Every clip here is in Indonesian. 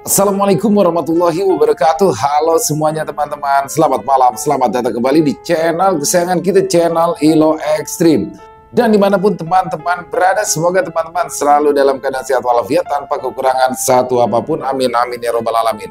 Assalamualaikum warahmatullahi wabarakatuh. Halo semuanya teman-teman, selamat malam, selamat datang kembali di channel kesayangan kita, channel Ilo Extreme. Dan dimanapun teman-teman berada, semoga teman-teman selalu dalam keadaan sehat walafiat tanpa kekurangan satu apapun, amin amin ya robbal alamin.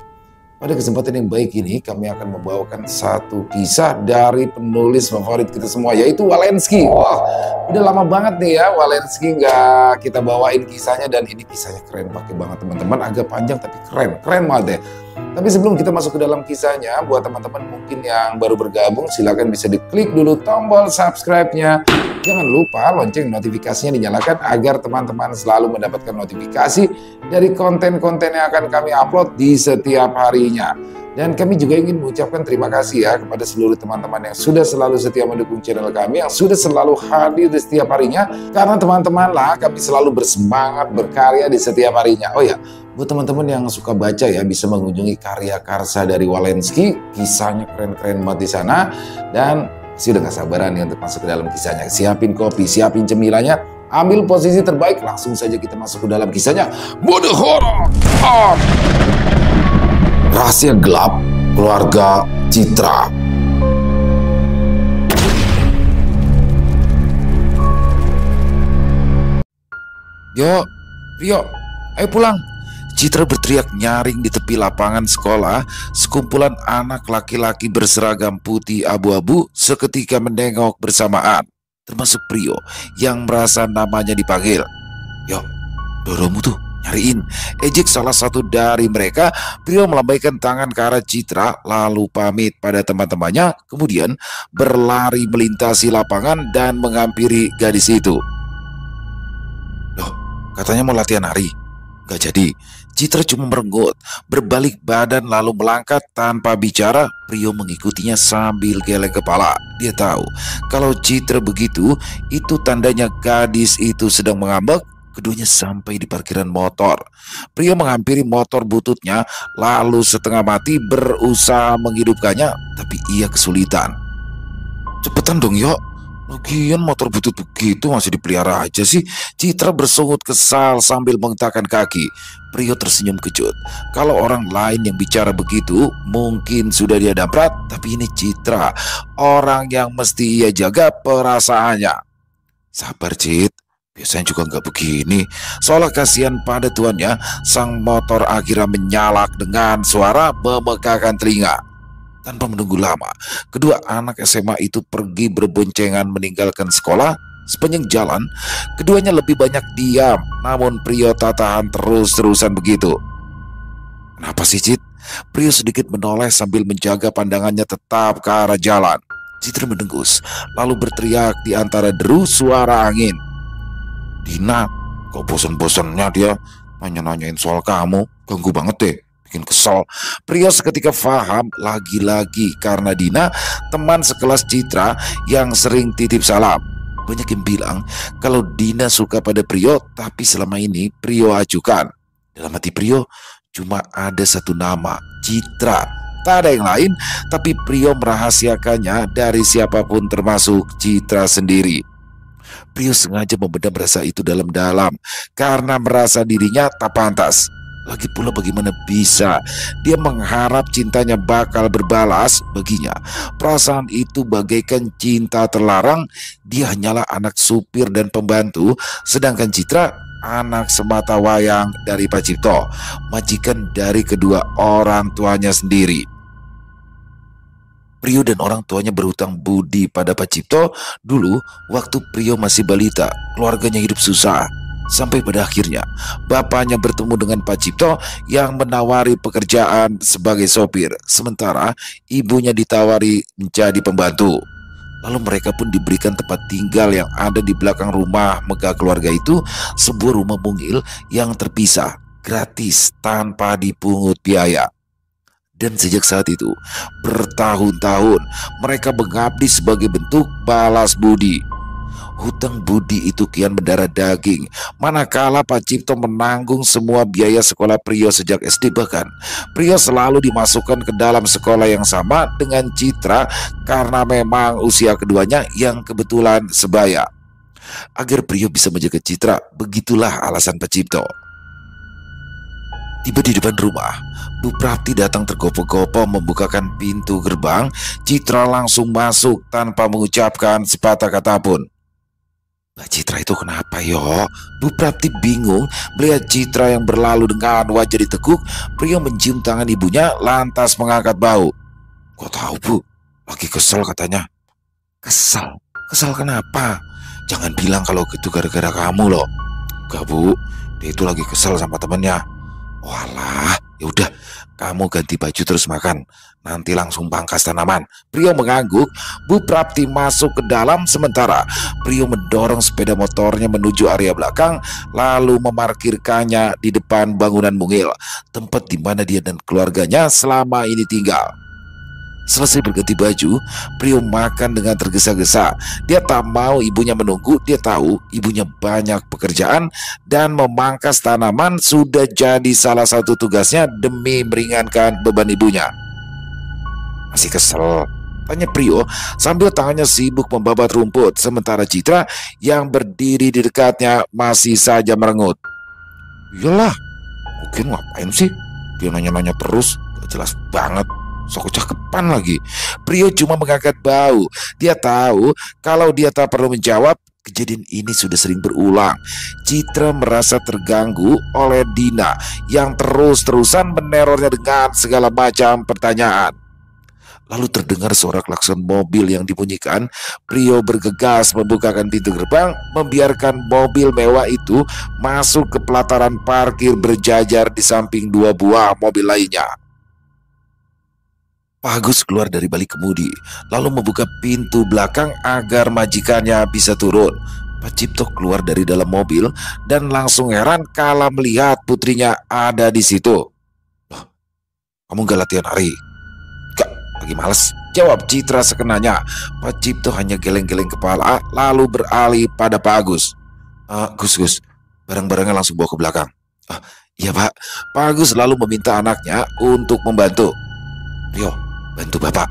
Pada kesempatan yang baik ini kami akan membawakan satu kisah dari penulis favorit kita semua, yaitu Walensky. Wah, udah lama banget nih ya Walensky nggak kita bawain kisahnya, dan ini kisahnya keren pakai banget teman-teman, agak panjang tapi keren banget ya. Tapi sebelum kita masuk ke dalam kisahnya, buat teman-teman mungkin yang baru bergabung, silahkan bisa diklik dulu tombol subscribe-nya. Jangan lupa lonceng notifikasinya dinyalakan agar teman-teman selalu mendapatkan notifikasi dari konten-konten yang akan kami upload di setiap harinya. Dan kami juga ingin mengucapkan terima kasih ya kepada seluruh teman-teman yang sudah selalu setia mendukung channel kami, yang sudah selalu hadir di setiap harinya. Karena teman-teman lah kami selalu bersemangat berkarya di setiap harinya. Oh ya, buat teman-teman yang suka baca ya, bisa mengunjungi karya karsa dari Walensky. Kisahnya keren-keren banget di sana. Dan sudah gak sabaran nih untuk masuk ke dalam kisahnya. Siapin kopi, siapin cemilannya, ambil posisi terbaik, langsung saja kita masuk ke dalam kisahnya. Mode horor on! Rahasia gelap keluarga Citra. Yo, Rio, ayo pulang. Citra berteriak nyaring di tepi lapangan sekolah. Sekumpulan anak laki-laki berseragam putih abu-abu seketika menengok bersamaan, termasuk Prio yang merasa namanya dipanggil. Yo, Doromu tuh nyariin, ejek salah satu dari mereka. Prio melambaikan tangan ke arah Citra lalu pamit pada teman-temannya, kemudian berlari melintasi lapangan dan menghampiri gadis itu. Loh, katanya mau latihan nari. Gak jadi. Citra cuma merenggut, berbalik badan lalu melangkah tanpa bicara. Prio mengikutinya sambil geleng kepala. Dia tahu kalau Citra begitu, itu tandanya gadis itu sedang mengambek. Keduanya sampai di parkiran motor. Prio menghampiri motor bututnya lalu setengah mati berusaha menghidupkannya, tapi ia kesulitan. Cepetan dong yo, lagian motor butut begitu masih dipelihara aja sih. Citra bersungut kesal sambil menghentakkan kaki. Prio tersenyum kejut. Kalau orang lain yang bicara begitu mungkin sudah dia damprat, tapi ini Citra, orang yang mesti ia jaga perasaannya. Sabar Cit, biasanya juga nggak begini. Seolah kasihan pada tuannya, sang motor akhirnya menyalak dengan suara memekakan telinga. Tanpa menunggu lama, kedua anak SMA itu pergi berboncengan meninggalkan sekolah. Sepanjang jalan, keduanya lebih banyak diam, namun Prio tak tahan terus-terusan begitu. Kenapa sih Cit? Prio sedikit menoleh sambil menjaga pandangannya tetap ke arah jalan. Citra mendengus, lalu berteriak di antara deru suara angin. Dina, kok bosan-bosannya dia nanya-nanyain soal kamu, ganggu banget deh, bikin kesel. Prio seketika paham lagi-lagi karena Dina teman sekelas Citra yang sering titip salam. Banyak yang bilang kalau Dina suka pada Prio, tapi selama ini Prio acukan. Dalam hati Prio cuma ada satu nama, Citra. Tak ada yang lain, tapi Prio merahasiakannya dari siapapun termasuk Citra sendiri. Prio sengaja memendam rasa itu dalam-dalam karena merasa dirinya tak pantas. Lagi pula bagaimana bisa dia mengharap cintanya bakal berbalas baginya. Perasaan itu bagaikan cinta terlarang. Dia hanyalah anak supir dan pembantu, sedangkan Citra anak semata wayang dari Pak Cipto, majikan dari kedua orang tuanya sendiri. Prio dan orang tuanya berhutang budi pada Pak Cipto. Dulu waktu Prio masih balita, keluarganya hidup susah. Sampai pada akhirnya bapaknya bertemu dengan Pak Cipto yang menawari pekerjaan sebagai sopir, sementara ibunya ditawari menjadi pembantu. Lalu mereka pun diberikan tempat tinggal yang ada di belakang rumah megah keluarga itu, sebuah rumah mungil yang terpisah, gratis tanpa dipungut biaya. Dan sejak saat itu, bertahun-tahun mereka mengabdi sebagai bentuk balas budi. Hutang budi itu kian mendarah daging, manakala Pak Cipto menanggung semua biaya sekolah Prio sejak SD. Bahkan Prio selalu dimasukkan ke dalam sekolah yang sama dengan Citra karena memang usia keduanya yang kebetulan sebaya. Agar Prio bisa menjaga Citra, begitulah alasan Pak Cipto. Tiba di depan rumah, Bu Prapti datang tergopoh-gopoh membukakan pintu gerbang. Citra langsung masuk tanpa mengucapkan sepatah kata pun. Mbak Citra itu kenapa yo? Bu Prapti bingung melihat Citra yang berlalu dengan wajah ditekuk. Pria mencium tangan ibunya lantas mengangkat bau. Kok tahu Bu? Lagi kesel katanya. Kesel? Kesel kenapa? Jangan bilang kalau itu gara-gara kamu loh. Enggak Bu, dia itu lagi kesel sama temennya. Walah, ya udah, kamu ganti baju terus makan. Nanti langsung pangkas tanaman. Prio mengangguk. Bu Prapti masuk ke dalam sementara Prio mendorong sepeda motornya menuju area belakang, lalu memarkirkannya di depan bangunan mungil, tempat di mana dia dan keluarganya selama ini tinggal. Selesai berganti baju, Prio makan dengan tergesa-gesa. Dia tak mau ibunya menunggu. Dia tahu ibunya banyak pekerjaan dan memangkas tanaman sudah jadi salah satu tugasnya demi meringankan beban ibunya. Masih kesel? Tanya Prio sambil tangannya sibuk membabat rumput, sementara Citra yang berdiri di dekatnya masih saja merengut. Iyalah, mungkin ngapain sih? Dia nanya-nanya terus, gak jelas banget. Sok cakepan lagi. Prio cuma mengangkat bau. Dia tahu kalau dia tak perlu menjawab. Kejadian ini sudah sering berulang. Citra merasa terganggu oleh Dina yang terus-terusan menerornya dengan segala macam pertanyaan. Lalu terdengar suara klakson mobil yang dibunyikan. Prio bergegas membukakan pintu gerbang, membiarkan mobil mewah itu masuk ke pelataran parkir berjajar di samping dua buah mobil lainnya. Pak Agus keluar dari balik kemudi, lalu membuka pintu belakang agar majikannya bisa turun. Pak Cipto keluar dari dalam mobil dan langsung heran kala melihat putrinya ada di situ. Loh, kamu gak latihan hari? Gak, lagi males, jawab Citra sekenanya. Pak Cipto hanya geleng-geleng kepala lalu beralih pada Pak Agus. Gus, barang-barangnya langsung bawa ke belakang. Iya Pak. Pak Agus lalu meminta anaknya untuk membantu. Rio, bantu Bapak.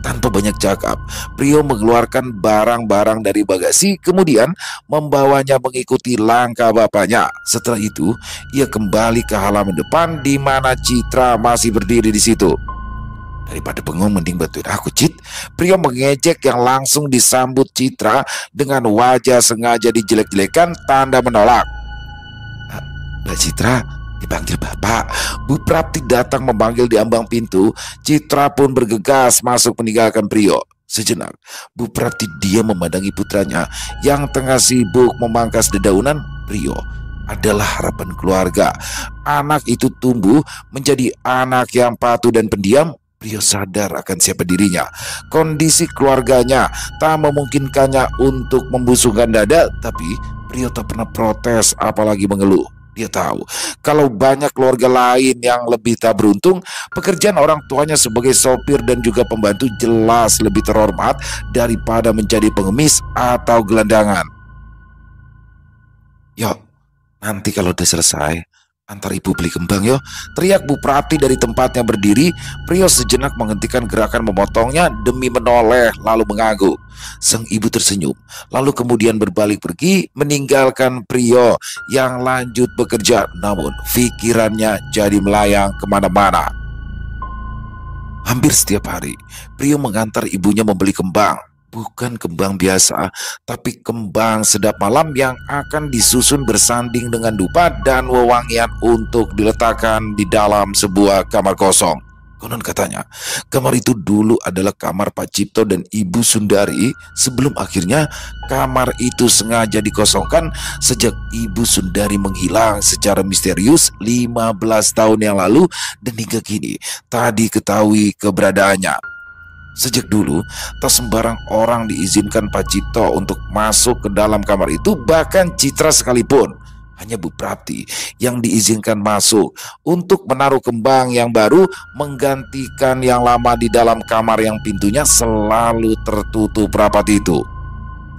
Tanpa banyak cakap, Prio mengeluarkan barang-barang dari bagasi, kemudian membawanya mengikuti langkah bapaknya. Setelah itu, ia kembali ke halaman depan di mana Citra masih berdiri di situ. Daripada bengong mending bantuin aku, Cit. Prio mengejek yang langsung disambut Citra dengan wajah sengaja dijelek-jelekan tanda menolak. Mbak Citra, dipanggil Bapak. Bu Prapti datang memanggil di ambang pintu. Citra pun bergegas masuk meninggalkan Prio. Sejenak, Bu Prapti diam memandangi putranya yang tengah sibuk memangkas dedaunan. Prio adalah harapan keluarga. Anak itu tumbuh menjadi anak yang patuh dan pendiam. Prio sadar akan siapa dirinya. Kondisi keluarganya tak memungkinkannya untuk membusungkan dada, tapi Prio tak pernah protes apalagi mengeluh. Dia tahu kalau banyak keluarga lain yang lebih tak beruntung, pekerjaan orang tuanya sebagai sopir dan juga pembantu jelas lebih terhormat daripada menjadi pengemis atau gelandangan. Yuk, nanti kalau udah selesai, antar ibu beli kembang yo, teriak Bu Prapti dari tempatnya berdiri. Prio sejenak menghentikan gerakan memotongnya demi menoleh lalu mengangguk. Sang ibu tersenyum, lalu kemudian berbalik pergi meninggalkan Prio yang lanjut bekerja. Namun pikirannya jadi melayang kemana-mana. Hampir setiap hari, Prio mengantar ibunya membeli kembang. Bukan kembang biasa, tapi kembang sedap malam yang akan disusun bersanding dengan dupa dan wewangian untuk diletakkan di dalam sebuah kamar kosong. Konon katanya, kamar itu dulu adalah kamar Pak Cipto dan Ibu Sundari sebelum akhirnya kamar itu sengaja dikosongkan sejak Ibu Sundari menghilang secara misterius 15 tahun yang lalu dan hingga kini tak diketahui keberadaannya. Sejak dulu, tak sembarang orang diizinkan Pak Cipto untuk masuk ke dalam kamar itu, bahkan Citra sekalipun. Hanya Bu Prapti yang diizinkan masuk untuk menaruh kembang yang baru menggantikan yang lama di dalam kamar yang pintunya selalu tertutup rapat itu.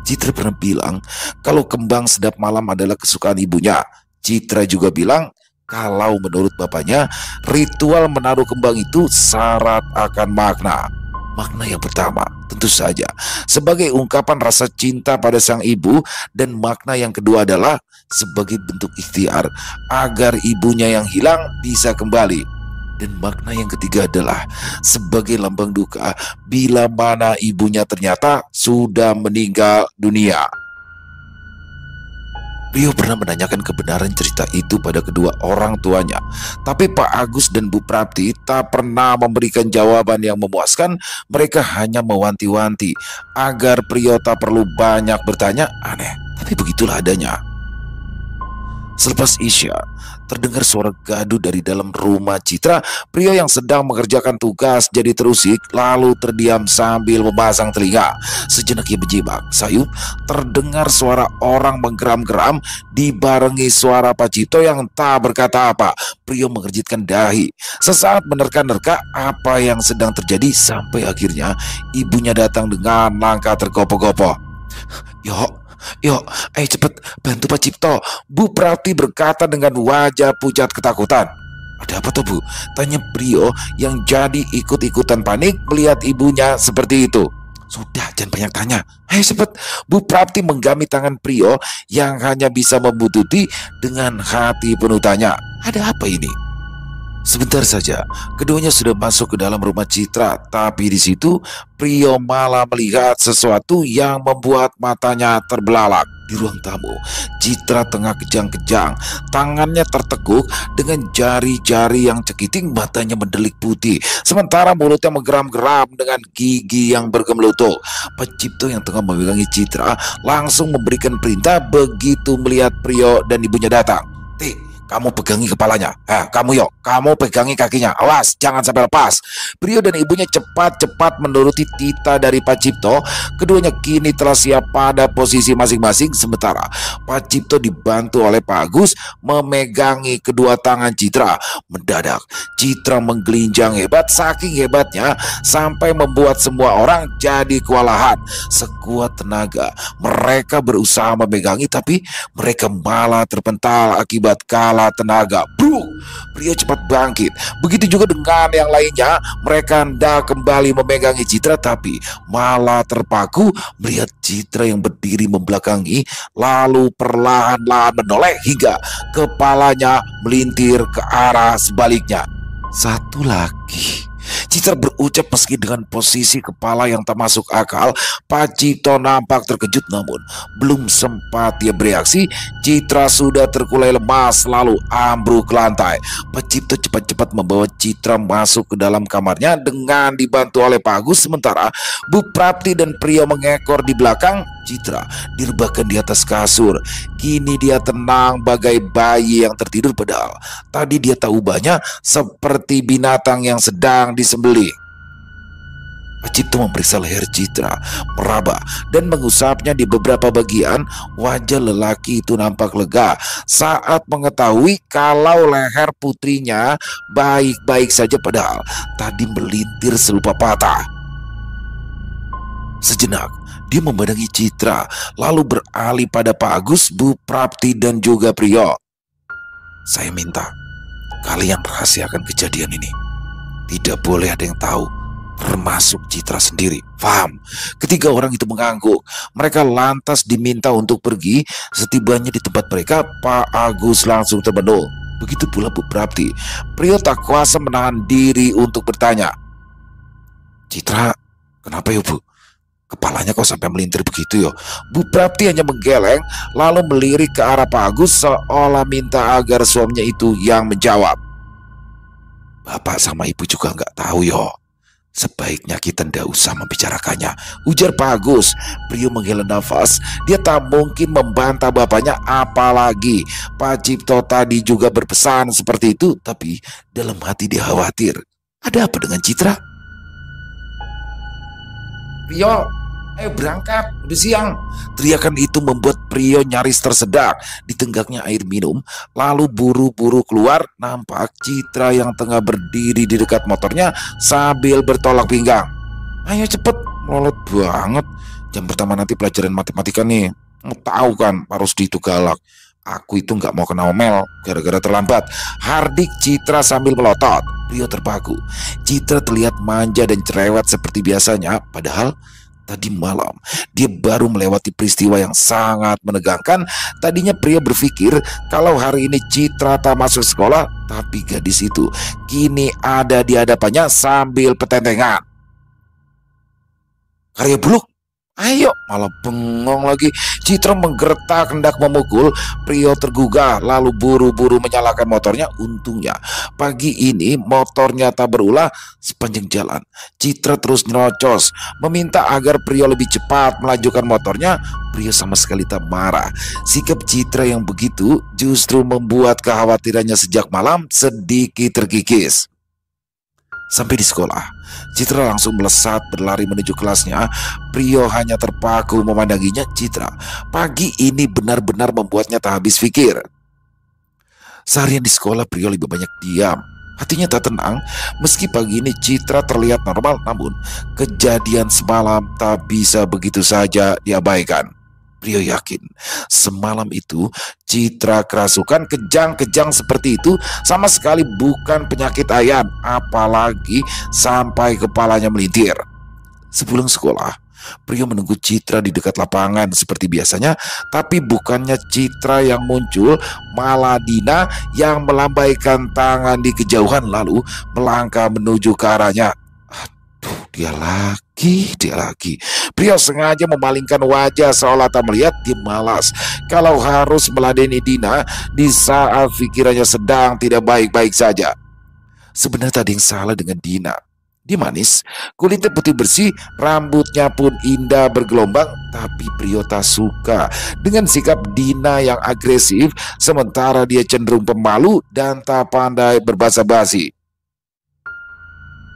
Citra pernah bilang kalau kembang sedap malam adalah kesukaan ibunya. Citra juga bilang kalau menurut bapaknya, ritual menaruh kembang itu syarat akan makna. Makna yang pertama, tentu saja, sebagai ungkapan rasa cinta pada sang ibu, dan makna yang kedua adalah sebagai bentuk ikhtiar agar ibunya yang hilang bisa kembali. Dan makna yang ketiga adalah sebagai lambang duka bila mana ibunya ternyata sudah meninggal dunia. Rio pernah menanyakan kebenaran cerita itu pada kedua orang tuanya, tapi Pak Agus dan Bu Prapti tak pernah memberikan jawaban yang memuaskan. Mereka hanya mewanti-wanti agar Prio tak perlu banyak bertanya. Aneh, tapi begitulah adanya. Selepas Isya, terdengar suara gaduh dari dalam rumah Citra. Pria yang sedang mengerjakan tugas jadi terusik, lalu terdiam sambil memasang telinga. Sejenak ia menyimak. Sayup, terdengar suara orang menggeram-geram dibarengi suara Pak Cipto yang tak berkata apa. Pria mengerjitkan dahi, sesaat menerka-nerka apa yang sedang terjadi, sampai akhirnya ibunya datang dengan langkah tergopoh-gopoh. Yuk, ayo cepet bantu Pak Cipto, Bu Prati berkata dengan wajah pucat ketakutan. Ada apa tuh, Bu? Tanya Prio yang jadi ikut-ikutan panik melihat ibunya seperti itu. Sudah, jangan banyak tanya. Ayo cepet. Bu Prati menggami tangan Prio yang hanya bisa membututi dengan hati penuh tanya. Ada apa ini? Sebentar saja, keduanya sudah masuk ke dalam rumah Citra, tapi di situ Prio malah melihat sesuatu yang membuat matanya terbelalak. Di ruang tamu, Citra tengah kejang-kejang, tangannya tertekuk dengan jari-jari yang cekiting, matanya mendelik putih, sementara mulutnya menggeram-geram dengan gigi yang bergemelutuk. Pak Cipto yang tengah memegangi Citra langsung memberikan perintah begitu melihat Prio dan ibunya datang. Kamu pegangi kepalanya. Kamu pegangi kakinya. Awas, jangan sampai lepas. Prio dan ibunya cepat-cepat menuruti titah dari Pak Cipto. Keduanya kini telah siap pada posisi masing-masing. Sementara Pak Cipto dibantu oleh Pak Agus memegangi kedua tangan Citra. Mendadak Citra menggelinjang hebat, saking hebatnya sampai membuat semua orang jadi kewalahan. Sekuat tenaga mereka berusaha memegangi, tapi mereka malah terpental akibat kalah tenaga. Prio cepat bangkit. Begitu juga dengan yang lainnya. Mereka hendak kembali memegangi Citra, tapi malah terpaku melihat Citra yang berdiri membelakangi, lalu perlahan-lahan menoleh hingga kepalanya melintir ke arah sebaliknya. Satu lagi, Citra berucap meski dengan posisi kepala yang tak masuk akal. Pak Cipto nampak terkejut, namun belum sempat dia bereaksi, Citra sudah terkulai lemas lalu ambruk ke lantai. Pak Cipto cepat-cepat membawa Citra masuk ke dalam kamarnya dengan dibantu oleh Pak Agus, sementara Bu Prapti dan Prio mengekor di belakang. Citra direbahkan di atas kasur. Kini dia tenang bagai bayi yang tertidur, padahal tadi dia tak ubahnya seperti binatang yang sedang disembelih. Pak Cipto memeriksa leher Citra, meraba dan mengusapnya di beberapa bagian. Wajah lelaki itu nampak lega saat mengetahui kalau leher putrinya baik-baik saja, padahal tadi melintir serupa patah. Sejenak dia memandangi Citra, lalu beralih pada Pak Agus, Bu Prapti dan juga Prio. Saya minta kalian rahasiakan kejadian ini. Tidak boleh ada yang tahu, termasuk Citra sendiri. Paham? Ketiga orang itu mengangguk. Mereka lantas diminta untuk pergi. Setibanya di tempat mereka, Pak Agus langsung terbendung. Begitu pula Bu Prapti. Prio tak kuasa menahan diri untuk bertanya. Citra, kenapa ya Bu? Kepalanya kok sampai melintir begitu ya? Bu Prapti hanya menggeleng lalu melirik ke arah Pak Agus seolah minta agar suaminya itu yang menjawab. Bapak sama Ibu juga nggak tahu yo. Sebaiknya kita ndak usah membicarakannya, ujar Pak Agus. Prio menghela nafas. Dia tak mungkin membantah bapaknya, apalagi Pak Cipto tadi juga berpesan seperti itu. Tapi dalam hati dia khawatir. Ada apa dengan Citra? Prio, ayo berangkat, udah siang. Teriakan itu membuat Prio nyaris tersedak. Ditenggaknya air minum, lalu buru-buru keluar. Nampak Citra yang tengah berdiri di dekat motornya sambil bertolak pinggang. Ayo cepet, melolot banget. Jam pertama nanti pelajaran matematika nih. Mau tahu kan, Pak Rusdi itu galak. Aku itu nggak mau kena omel gara-gara terlambat, hardik Citra sambil melotot. Prio terpaku. Citra terlihat manja dan cerewet seperti biasanya, padahal tadi malam dia baru melewati peristiwa yang sangat menegangkan. Tadinya Prio berpikir kalau hari ini Citra tak masuk sekolah, tapi gadis itu kini ada di hadapannya sambil petentengan. Karya Buluk, ayo, malah bengong lagi. Citra menggertak hendak memukul. Prio tergugah lalu buru-buru menyalakan motornya. Untungnya pagi ini motornya tak berulah sepanjang jalan. Citra terus nyerocos meminta agar Prio lebih cepat melajukan motornya. Prio sama sekali tak marah. Sikap Citra yang begitu justru membuat kekhawatirannya sejak malam sedikit terkikis. Sampai di sekolah, Citra langsung melesat berlari menuju kelasnya. Prio hanya terpaku memandanginya. Citra pagi ini benar-benar membuatnya tak habis pikir. Seharian di sekolah Prio lebih banyak diam. Hatinya tak tenang. Meski pagi ini Citra terlihat normal, namun kejadian semalam tak bisa begitu saja diabaikan. Prio yakin semalam itu Citra kerasukan. Kejang-kejang seperti itu sama sekali bukan penyakit ayan, apalagi sampai kepalanya melintir. Sepulang sekolah, Prio menunggu Citra di dekat lapangan seperti biasanya, tapi bukannya Citra yang muncul, malah Dina yang melambaikan tangan di kejauhan lalu melangkah menuju ke arahnya. Dia lagi. Prio sengaja memalingkan wajah seolah tak melihat. Dia malas kalau harus meladeni Dina di saat pikirannya sedang tidak baik-baik saja. Sebenarnya tak ada yang salah dengan Dina. Dia manis, kulitnya putih bersih, rambutnya pun indah bergelombang. Tapi Prio tak suka dengan sikap Dina yang agresif, sementara dia cenderung pemalu dan tak pandai berbasa-basi.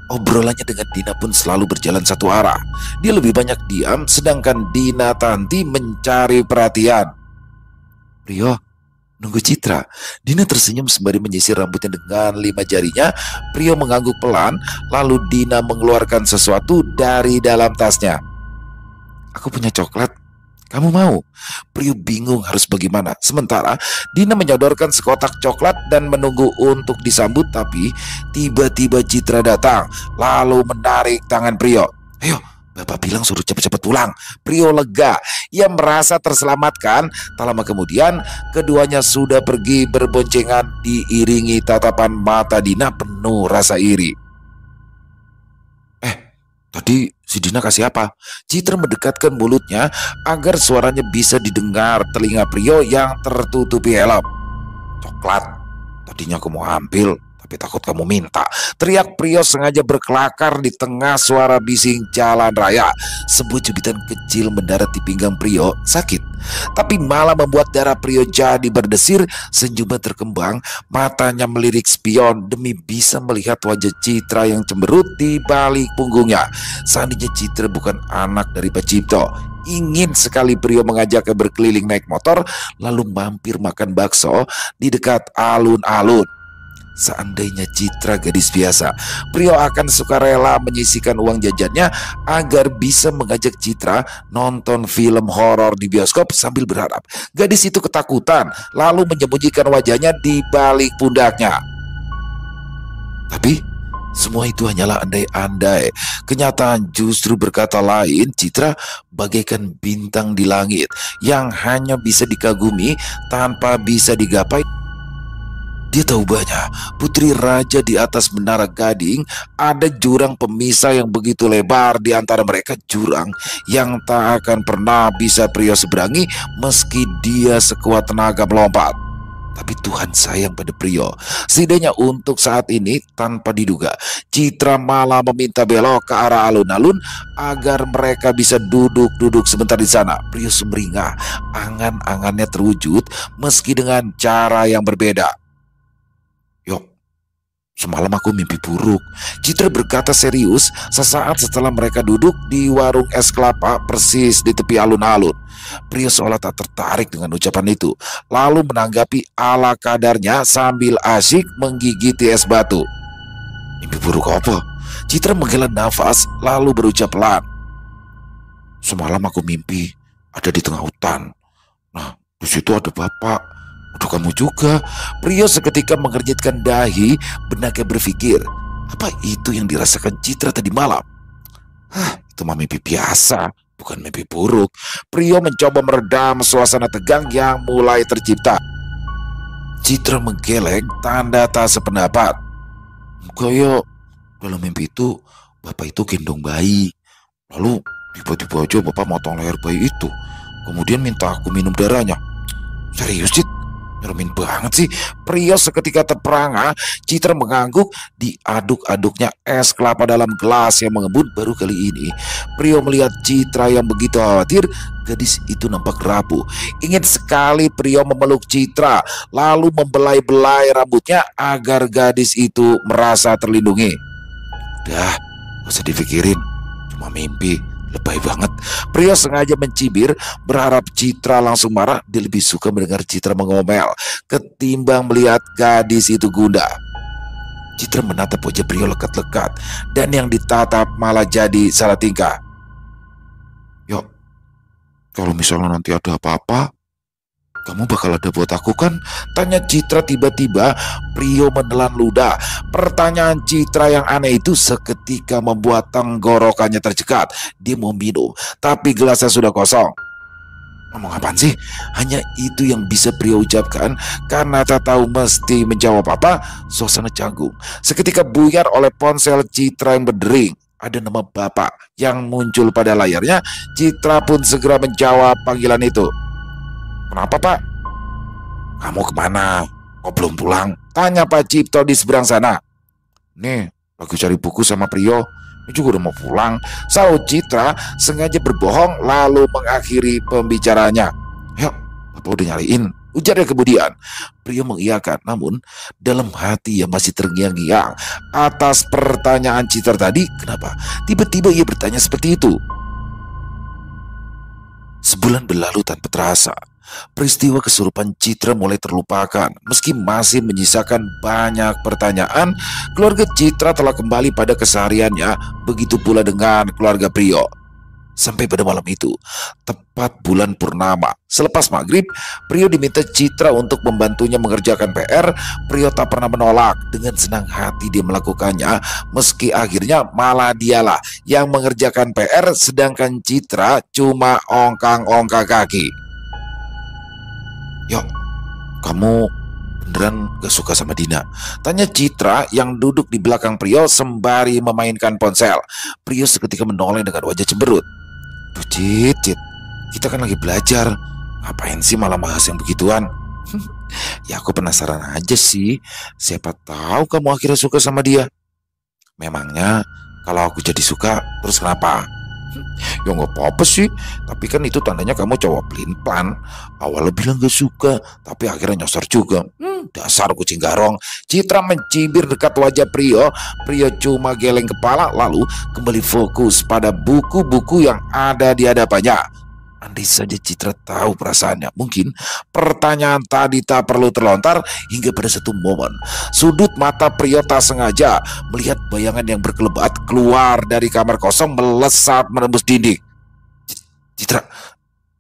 Obrolannya dengan Dina pun selalu berjalan satu arah. Dia lebih banyak diam, sedangkan Dina Tanti mencari perhatian. Prio nunggu Citra. Dina tersenyum sembari menyisir rambutnya dengan 5 jarinya. Prio mengangguk pelan, lalu Dina mengeluarkan sesuatu dari dalam tasnya. Aku punya coklat, kamu mau? Prio bingung harus bagaimana. Sementara Dina menyodorkan sekotak coklat dan menunggu untuk disambut. Tapi tiba-tiba Citra datang lalu menarik tangan Prio. Ayo, Bapak bilang suruh cepat-cepat pulang. Prio lega. Ia merasa terselamatkan. Tak lama kemudian keduanya sudah pergi berboncengan diiringi tatapan mata Dina penuh rasa iri. Tadi si Dina kasih apa? Citra mendekatkan mulutnya agar suaranya bisa didengar telinga Prio yang tertutupi helm. Coklat. Tadinya aku mau ambil, tapi takut kamu minta. Teriak Prio sengaja berkelakar di tengah suara bising jalan raya. Sebuah jepitan kecil mendarat di pinggang Prio. Sakit, tapi malah membuat darah Prio jadi berdesir. Senyumnya terkembang, matanya melirik spion demi bisa melihat wajah Citra yang cemberut di balik punggungnya. Seandainya Citra bukan anak dari Pak Cipto, ingin sekali Prio mengajaknya berkeliling naik motor, lalu mampir makan bakso di dekat alun-alun. Seandainya Citra gadis biasa, Prio akan sukarela menyisihkan uang jajannya agar bisa mengajak Citra nonton film horor di bioskop sambil berharap gadis itu ketakutan lalu menyembunyikan wajahnya di balik pundaknya. Tapi semua itu hanyalah andai-andai. Kenyataan justru berkata lain. Citra bagaikan bintang di langit yang hanya bisa dikagumi tanpa bisa digapai. Dia tahu banyak, putri raja di atas menara Gading, ada jurang pemisah yang begitu lebar di antara mereka, jurang yang tak akan pernah bisa Prio seberangi meski dia sekuat tenaga melompat. Tapi Tuhan sayang pada Prio. Setidaknya untuk saat ini, tanpa diduga, Citra malah meminta belok ke arah alun-alun agar mereka bisa duduk-duduk sebentar di sana. Prio sumringah, angan-angannya terwujud meski dengan cara yang berbeda. Semalam aku mimpi buruk, Citra berkata serius sesaat setelah mereka duduk di warung es kelapa persis di tepi alun-alun. Prio seolah tak tertarik dengan ucapan itu, lalu menanggapi ala kadarnya sambil asyik menggigiti es batu. Mimpi buruk apa? Citra menghela nafas lalu berucap pelan. Semalam aku mimpi ada di tengah hutan. Nah, di situ ada bapak. Aduh, kamu juga. Prio seketika mengernyitkan dahi, benaknya berpikir, apa itu yang dirasakan Citra tadi malam? Itu mah mimpi biasa, bukan mimpi buruk. Prio mencoba meredam suasana tegang yang mulai tercipta. Citra menggeleng, tanda tak sependapat. Kayak dalam mimpi itu, bapak itu gendong bayi. Lalu tiba-tiba aja bapak motong leher bayi itu. Kemudian minta aku minum darahnya. Serius, Cit? Nyeremin banget sih. Pria seketika terperangah. Citra mengangguk. Diaduk-aduknya es kelapa dalam gelas yang mengembun. Baru kali ini Prio melihat Citra yang begitu khawatir. Gadis itu nampak rapuh. Ingin sekali Prio memeluk Citra, lalu membelai-belai rambutnya agar gadis itu merasa terlindungi. Udah, gak usah dipikirin, cuma mimpi. Lebay banget. Pria sengaja mencibir, berharap Citra langsung marah. Dia lebih suka mendengar Citra mengomel ketimbang melihat gadis itu gundah. Citra menatap wajah Prio lekat-lekat, dan yang ditatap malah jadi salah tingkah. Yuk, kalau misalnya nanti ada apa-apa, kamu bakal ada buat aku kan? Tanya Citra tiba-tiba. Prio menelan ludah. Pertanyaan Citra yang aneh itu seketika membuat tenggorokannya tercekat. Dia mau minum, tapi gelasnya sudah kosong. Ngomong apaan sih? Hanya itu yang bisa Prio ucapkan. Karena tak tahu mesti menjawab apa, suasana canggung seketika buyar oleh ponsel Citra yang berdering. Ada nama bapak yang muncul pada layarnya. Citra pun segera menjawab panggilan itu. Kenapa, Pak? Kamu kemana? Kok belum pulang? Tanya Pak Cipto di seberang sana. Nih, lagi cari buku sama Prio. Ini juga udah mau pulang. Saud Citra sengaja berbohong lalu mengakhiri pembicaraannya. Yuk, Bapak udah nyariin, ujarnya kemudian. Prio mengiyakan, namun dalam hati ia masih terngiang-ngiang atas pertanyaan Citra tadi. Kenapa tiba-tiba ia bertanya seperti itu? Sebulan berlalu tanpa terasa. Peristiwa kesurupan Citra mulai terlupakan. Meski masih menyisakan banyak pertanyaan, keluarga Citra telah kembali pada kesehariannya. Begitu pula dengan keluarga Prio. Sampai pada malam itu, tepat bulan purnama, selepas maghrib, Prio diminta Citra untuk membantunya mengerjakan PR. Prio tak pernah menolak. Dengan senang hati dia melakukannya, meski akhirnya malah dialah yang mengerjakan PR, sedangkan Citra cuma ongkang-ongkang kaki. Yuk, kamu beneran gak suka sama Dina? Tanya Citra yang duduk di belakang Prio sembari memainkan ponsel. Prio seketika menoleh dengan wajah cemberut. Duh, Cit, kita kan lagi belajar. Ngapain sih malah bahas yang begituan? Ya aku penasaran aja sih. Siapa tahu kamu akhirnya suka sama dia. Memangnya kalau aku jadi suka, terus kenapa? Ya nggak apa-apa sih, tapi kan itu tandanya kamu cowok pelin-pelan. Awalnya bilang gak suka, tapi akhirnya nyosor juga. Dasar kucing garong. Citra mencibir dekat wajah Prio. Prio cuma geleng kepala lalu kembali fokus pada buku-buku yang ada di hadapannya. Andai saja Citra tahu perasaannya, mungkin pertanyaan tadi tak perlu terlontar. Hingga pada satu momen, sudut mata Prio tak sengaja melihat bayangan yang berkelebat keluar dari kamar kosong melesat menembus dinding. Citra,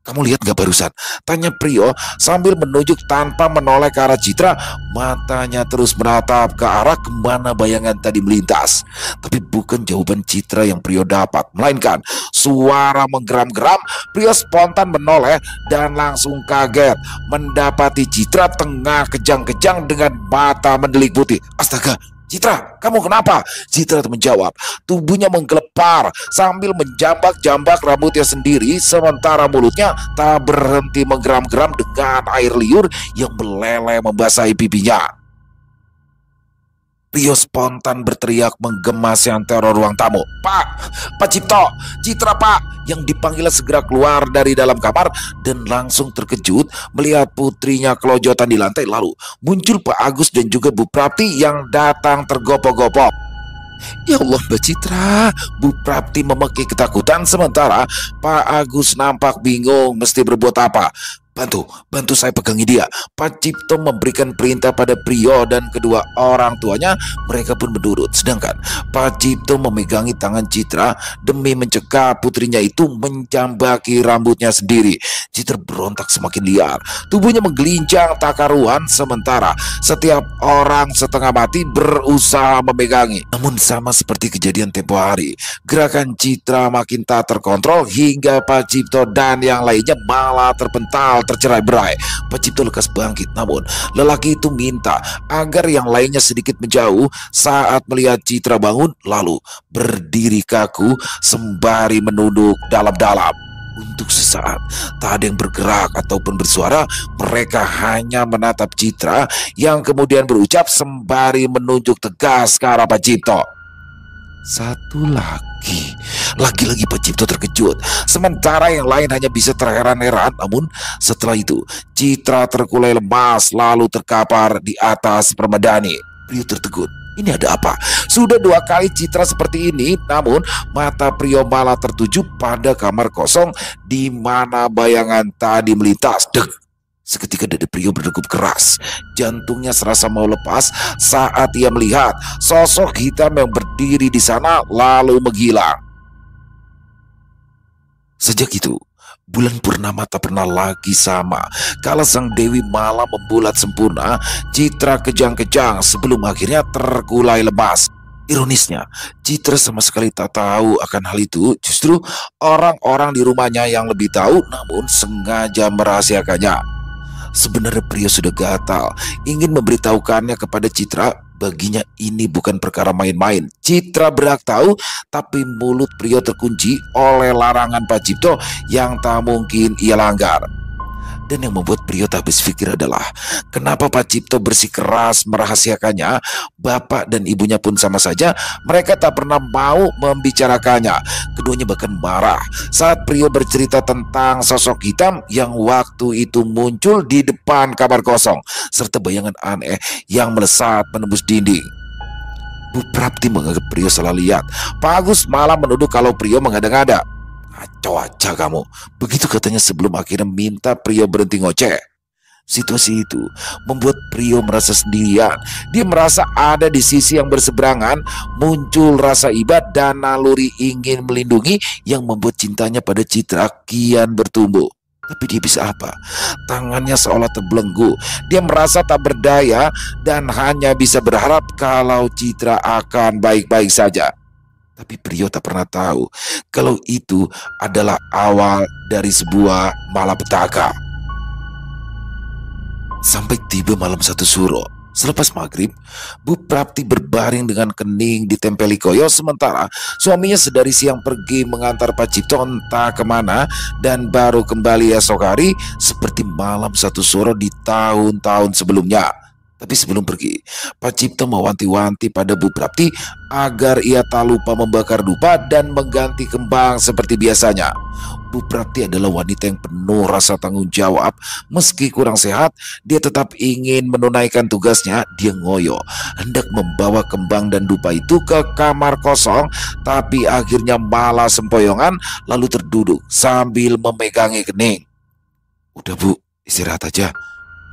kamu lihat gak barusan? Tanya Prio sambil menunjuk tanpa menoleh ke arah Citra. Matanya terus menatap ke arah kemana bayangan tadi melintas. Tapi bukan jawaban Citra yang Prio dapat, melainkan suara menggeram-geram. Prio spontan menoleh dan langsung kaget mendapati Citra tengah kejang-kejang dengan mata mendelik putih. Astaga, Citra, kamu kenapa? Citra menjawab. Tubuhnya menggelepar sambil menjambak-jambak rambutnya sendiri, sementara mulutnya tak berhenti menggeram-geram dengan air liur yang meleleh membasahi pipinya. Prio spontan berteriak menggemas yang teror ruang tamu. Pak Cipto, Citra Pak. Yang dipanggilnya segera keluar dari dalam kamar dan langsung terkejut melihat putrinya kelojotan di lantai. Lalu muncul Pak Agus dan juga Bu Prapti yang datang tergopoh-gopoh. Ya Allah, Mbak Citra. Bu Prapti memekik ketakutan sementara Pak Agus nampak bingung mesti berbuat apa. Bantu saya pegangi dia. Pak Cipto memberikan perintah pada Prio dan kedua orang tuanya. Mereka pun menurut. Sedangkan Pak Cipto memegangi tangan Citra demi mencegah putrinya itu menjambaki rambutnya sendiri. Citra berontak semakin liar. Tubuhnya menggelincang tak karuan, sementara setiap orang setengah mati berusaha memegangi. Namun sama seperti kejadian tempo hari, gerakan Citra makin tak terkontrol hingga Pak Cipto dan yang lainnya malah terpental tercerai-berai. Pak Cipto lekas bangkit, namun lelaki itu minta agar yang lainnya sedikit menjauh. Saat melihat Citra bangun, lalu berdiri kaku sembari menunduk dalam-dalam. Untuk sesaat tak ada yang bergerak ataupun bersuara. Mereka hanya menatap Citra yang kemudian berucap sembari menunjuk tegas ke arah Pak Cipto. Satu lagi. Lagi-lagi Pak Cipto terkejut, sementara yang lain hanya bisa terheran-heran. Namun setelah itu Citra terkulai lemas lalu terkapar di atas permadani. Prio tertegun. Ini ada apa? Sudah 2 kali Citra seperti ini, namun mata Prio malah tertuju pada kamar kosong di mana bayangan tadi melintas. Dek! Seketika dada Prio berdegup keras. Jantungnya serasa mau lepas saat ia melihat sosok hitam yang berdiri di sana lalu menghilang. Sejak itu, bulan purnama tak pernah lagi sama. Kala sang dewi malam membulat sempurna, Citra kejang-kejang sebelum akhirnya terkulai lemas. Ironisnya, Citra sama sekali tak tahu akan hal itu. Justru orang-orang di rumahnya yang lebih tahu, namun sengaja merahasiakannya. Sebenarnya Prio sudah gatal ingin memberitahukannya kepada Citra. Baginya ini bukan perkara main-main. Citra berhak tahu, tapi mulut Prio terkunci oleh larangan Pak Cipto yang tak mungkin ia langgar. Dan yang membuat Prio tak habis pikir adalah kenapa Pak Cipto bersikeras merahasiakannya. Bapak dan ibunya pun sama saja, mereka tak pernah mau membicarakannya. Keduanya bahkan marah saat Prio bercerita tentang sosok hitam yang waktu itu muncul di depan kamar kosong, serta bayangan aneh yang melesat menembus dinding. Bu Prapti menganggap Prio salah lihat. Pak Agus malah menuduh kalau Prio mengada-ngada. Kacau aja kamu, begitu katanya sebelum akhirnya minta Prio berhenti ngoceh. Situasi itu membuat Prio merasa sendirian. Dia merasa ada di sisi yang berseberangan. Muncul rasa iba dan naluri ingin melindungi yang membuat cintanya pada Citra kian bertumbuh. Tapi dia bisa apa? Tangannya seolah terbelenggu. Dia merasa tak berdaya dan hanya bisa berharap kalau Citra akan baik-baik saja. Tapi Prio tak pernah tahu kalau itu adalah awal dari sebuah malapetaka. Sampai tiba malam 1 suro. Selepas maghrib, Bu Prapti berbaring dengan kening ditempeli koyo, sementara suaminya sedari siang pergi mengantar Pak Cipto entah kemana dan baru kembali esok hari seperti malam 1 suro di tahun-tahun sebelumnya. Tapi sebelum pergi, Pak Cipto mewanti-wanti pada Bu Prapti agar ia tak lupa membakar dupa dan mengganti kembang seperti biasanya. Bu Prapti adalah wanita yang penuh rasa tanggung jawab. Meski kurang sehat, dia tetap ingin menunaikan tugasnya. Dia ngoyo hendak membawa kembang dan dupa itu ke kamar kosong, tapi akhirnya malah sempoyongan lalu terduduk sambil memegangi kening. Udah Bu, istirahat aja.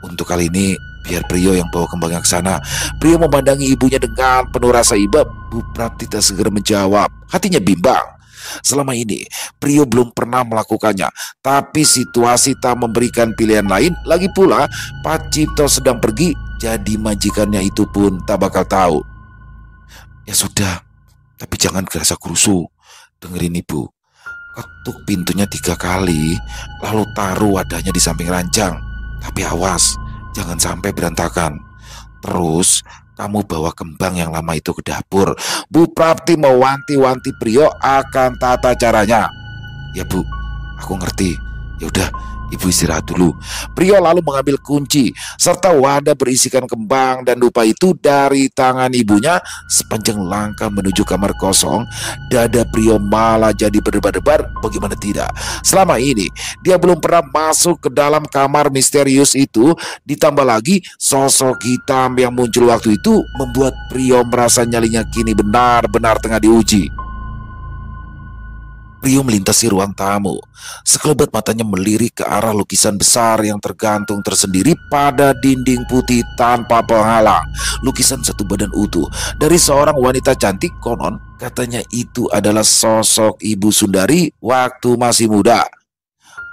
Untuk kali ini biar Prio yang bawa kembangnya ke sana. Prio memandangi ibunya dengan penuh rasa iba. Bu Prapti tak segera menjawab. Hatinya bimbang. Selama ini Prio belum pernah melakukannya, tapi situasi tak memberikan pilihan lain. Lagi pula Pak Cipto sedang pergi, jadi majikannya itu pun tak bakal tahu. Ya sudah, tapi jangan gerasa kerusu. Dengerin ibu. Ketuk pintunya 3 kali, lalu taruh wadahnya di samping ranjang. Tapi awas, jangan sampai berantakan. Terus kamu bawa kembang yang lama itu ke dapur. Bu Prapti mewanti-wanti Prio akan tata caranya. Ya Bu, aku ngerti. Ya udah, ibu istirahat dulu. Prio lalu mengambil kunci serta wadah berisikan kembang dan dupa itu dari tangan ibunya. Sepanjang langkah menuju kamar kosong, dada Prio malah jadi berdebar-debar. Bagaimana tidak? Selama ini dia belum pernah masuk ke dalam kamar misterius itu. Ditambah lagi sosok hitam yang muncul waktu itu membuat Prio merasa nyalinya kini benar-benar tengah diuji. Prio melintasi ruang tamu. Sekelebat matanya melirik ke arah lukisan besar yang tergantung tersendiri pada dinding putih tanpa penghalang. Lukisan satu badan utuh dari seorang wanita cantik, konon katanya itu adalah sosok Ibu Sundari waktu masih muda.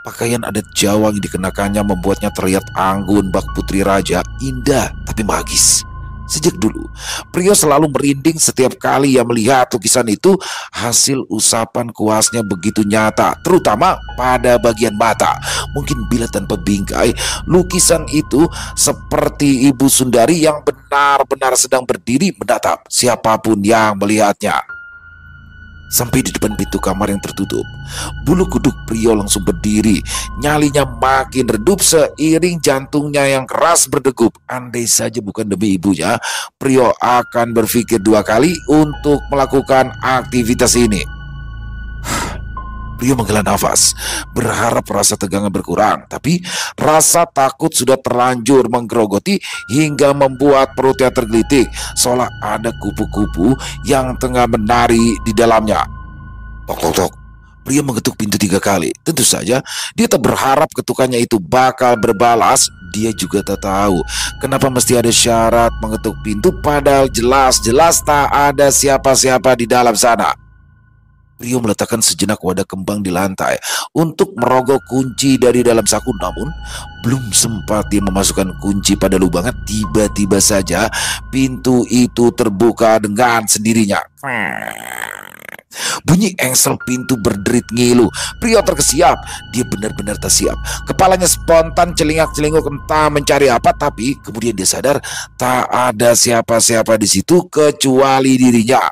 Pakaian adat Jawa yang dikenakannya membuatnya terlihat anggun bak putri raja, indah tapi magis. Sejak dulu, Prio selalu merinding setiap kali ia melihat lukisan itu. Hasil usapan kuasnya begitu nyata, terutama pada bagian mata. Mungkin bila tanpa bingkai, lukisan itu seperti Ibu Sundari yang benar-benar sedang berdiri menatap siapapun yang melihatnya. Sampai di depan pintu kamar yang tertutup, bulu kuduk Prio langsung berdiri. Nyalinya makin redup seiring jantungnya yang keras berdegup. Andai saja bukan demi ibunya, Prio akan berpikir dua kali untuk melakukan aktivitas ini. Prio menghela nafas, berharap rasa tegangnya berkurang, tapi rasa takut sudah terlanjur menggerogoti hingga membuat perutnya tergelitik, seolah ada kupu-kupu yang tengah menari di dalamnya. Tok tok tok. Prio mengetuk pintu 3 kali. Tentu saja dia tak berharap ketukannya itu bakal berbalas. Dia juga tak tahu kenapa mesti ada syarat mengetuk pintu padahal jelas-jelas tak ada siapa-siapa di dalam sana. Prio meletakkan sejenak wadah kembang di lantai untuk merogoh kunci dari dalam saku, namun belum sempat dia memasukkan kunci pada lubangnya, tiba-tiba saja pintu itu terbuka dengan sendirinya. Bunyi engsel pintu berderit ngilu. Prio terkesiap, dia benar-benar tak siap. Kepalanya spontan celingak-celinguk entah mencari apa, tapi kemudian dia sadar tak ada siapa-siapa di situ kecuali dirinya.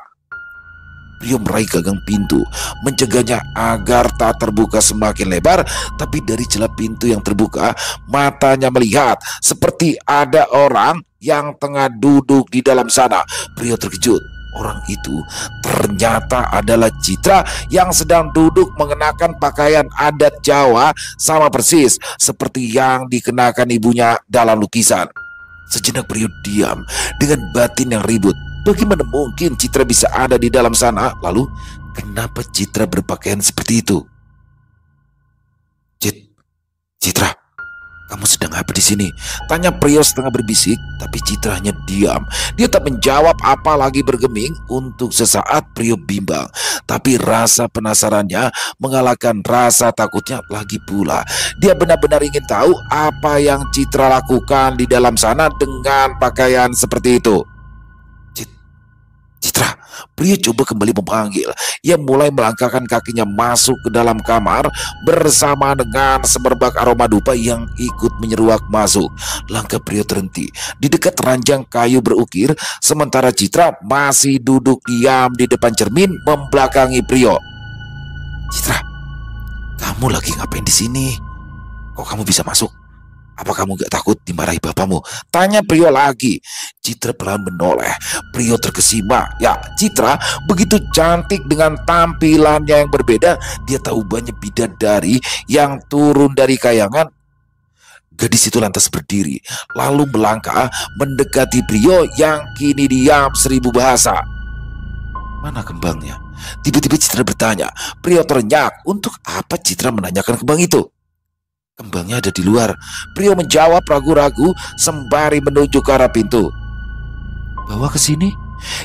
Prio meraih gagang pintu, mencegahnya agar tak terbuka semakin lebar, tapi dari celah pintu yang terbuka, matanya melihat seperti ada orang yang tengah duduk di dalam sana. Prio terkejut. Orang itu ternyata adalah Citra yang sedang duduk mengenakan pakaian adat Jawa sama persis seperti yang dikenakan ibunya dalam lukisan. Sejenak Prio diam dengan batin yang ribut. Bagaimana mungkin Citra bisa ada di dalam sana? Lalu kenapa Citra berpakaian seperti itu? Citra, kamu sedang apa di sini? Tanya Prio setengah berbisik, tapi Citra hanya diam. Dia tak menjawab apalagi bergeming. Untuk sesaat Prio bimbang, tapi rasa penasarannya mengalahkan rasa takutnya lagi pula. Dia benar-benar ingin tahu apa yang Citra lakukan di dalam sana dengan pakaian seperti itu. Citra, Prio coba kembali memanggil. Ia mulai melangkahkan kakinya masuk ke dalam kamar bersama dengan semerbak aroma dupa yang ikut menyeruak masuk. Langkah Prio terhenti di dekat ranjang kayu berukir, sementara Citra masih duduk diam di depan cermin membelakangi Prio. Citra, kamu lagi ngapain di sini? Kok kamu bisa masuk? Apa kamu gak takut dimarahi bapamu? Tanya Prio lagi. Citra pelan menoleh. Prio terkesima. Ya, Citra begitu cantik dengan tampilannya yang berbeda. Dia tahu banyak bidadari yang turun dari kayangan. Gadis itu lantas berdiri, lalu melangkah mendekati Prio yang kini diam 1000 bahasa. Mana kembangnya? Tiba-tiba Citra bertanya. Prio terenyak. Untuk apa Citra menanyakan kembang itu? Kembangnya ada di luar. Prio menjawab ragu-ragu sembari menunjuk ke arah pintu. Bawa ke sini.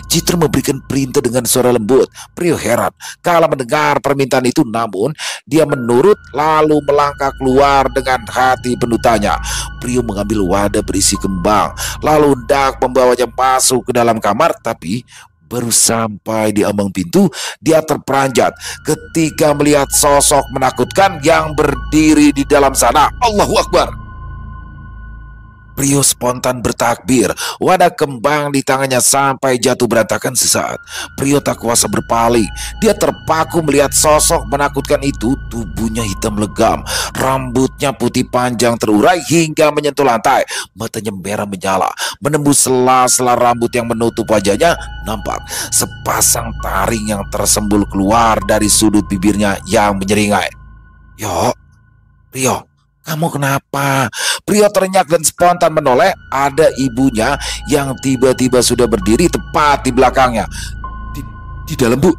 Citra memberikan perintah dengan suara lembut. Prio heran kala mendengar permintaan itu, namun dia menurut lalu melangkah keluar dengan hati penuh tanya. Prio mengambil wadah berisi kembang lalu hendak membawanya masuk ke dalam kamar, tapi baru sampai di ambang pintu, dia terperanjat ketika melihat sosok menakutkan yang berdiri di dalam sana. Allahu Akbar! Prio spontan bertakbir. Wadah kembang di tangannya sampai jatuh berantakan sesaat. Prio tak kuasa berpaling. Dia terpaku melihat sosok menakutkan itu. Tubuhnya hitam legam, rambutnya putih panjang terurai hingga menyentuh lantai. Matanya merah menyala, menembus sela-sela rambut yang menutup wajahnya. Nampak sepasang taring yang tersembul keluar dari sudut bibirnya yang menyeringai. Yo, Prio, kamu kenapa? Prio terenyak dan spontan menoleh. Ada ibunya yang tiba-tiba sudah berdiri tepat di belakangnya. Di dalam, Bu.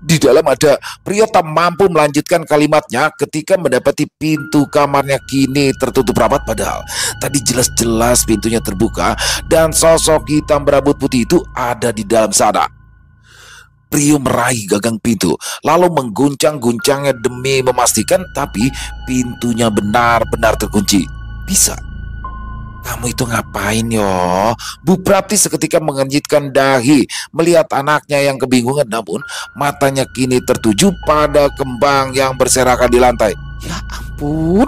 Di dalam ada. Pria tak mampu melanjutkan kalimatnya ketika mendapati pintu kamarnya kini tertutup rapat, padahal tadi jelas-jelas pintunya terbuka dan sosok hitam berambut putih itu ada di dalam sana. Prio meraih gagang pintu, lalu mengguncang-guncangnya demi memastikan, tapi pintunya benar-benar terkunci. Bisa. Kamu itu ngapain yo? Bu Prapti seketika mengernyitkan dahi melihat anaknya yang kebingungan, namun matanya kini tertuju pada kembang yang berserakan di lantai. Ya ampun,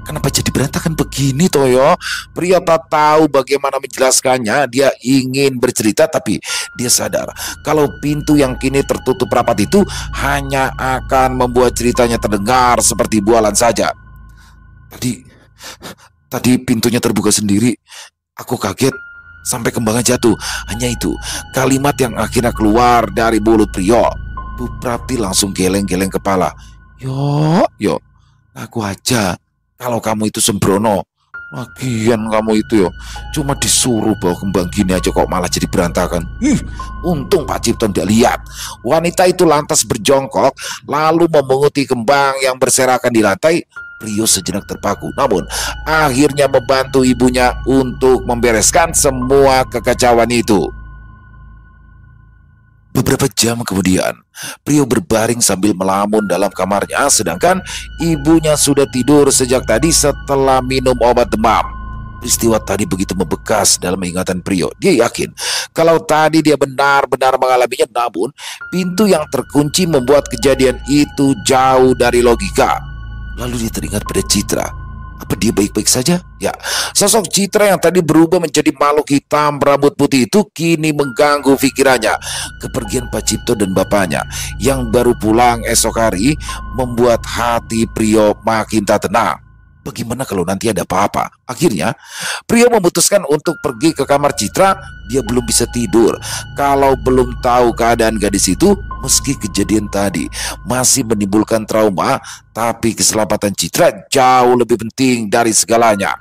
kenapa jadi berantakan begini Toyo? Pria tak tahu bagaimana menjelaskannya. Dia ingin bercerita, tapi dia sadar kalau pintu yang kini tertutup rapat itu hanya akan membuat ceritanya terdengar seperti bualan saja. Tadi pintunya terbuka sendiri. Aku kaget sampai kembangnya jatuh. Hanya itu kalimat yang akhirnya keluar dari mulut Prio. Bu Prapti langsung geleng-geleng kepala. Yo, aku aja kalau kamu itu sembrono. Lagian kamu itu cuma disuruh bawa kembang gini aja kok malah jadi berantakan. Untung Pak Cipto tidak lihat. Wanita itu lantas berjongkok lalu memunguti kembang yang berserakan di lantai. Prio sejenak terpaku, namun akhirnya membantu ibunya untuk membereskan semua kekacauan itu. Beberapa jam kemudian, Prio berbaring sambil melamun dalam kamarnya, sedangkan ibunya sudah tidur sejak tadi setelah minum obat demam. Peristiwa tadi begitu membekas dalam ingatan Prio. Dia yakin kalau tadi dia benar-benar mengalaminya, namun pintu yang terkunci membuat kejadian itu jauh dari logika. Lalu dia teringat pada Citra. Apa dia baik-baik saja? Ya, sosok Citra yang tadi berubah menjadi makhluk hitam berambut putih itu kini mengganggu pikirannya. Kepergian Pak Cipto dan bapaknya yang baru pulang esok hari membuat hati Prio makin tak tenang. Bagaimana kalau nanti ada apa-apa? Akhirnya Prio memutuskan untuk pergi ke kamar Citra. Dia belum bisa tidur kalau belum tahu keadaan gadis itu. Meski kejadian tadi masih menimbulkan trauma, tapi keselamatan Citra jauh lebih penting dari segalanya.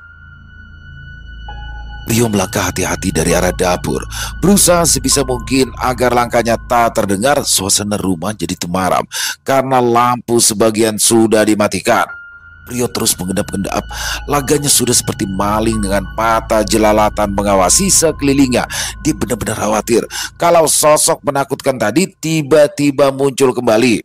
Prio melangkah hati-hati dari arah dapur, berusaha sebisa mungkin agar langkahnya tak terdengar. Suasana rumah jadi temaram karena lampu sebagian sudah dimatikan. Prio terus mengendap-endap. Laganya sudah seperti maling dengan mata jelalatan mengawasi sekelilingnya. Dia benar-benar khawatir kalau sosok menakutkan tadi tiba-tiba muncul kembali.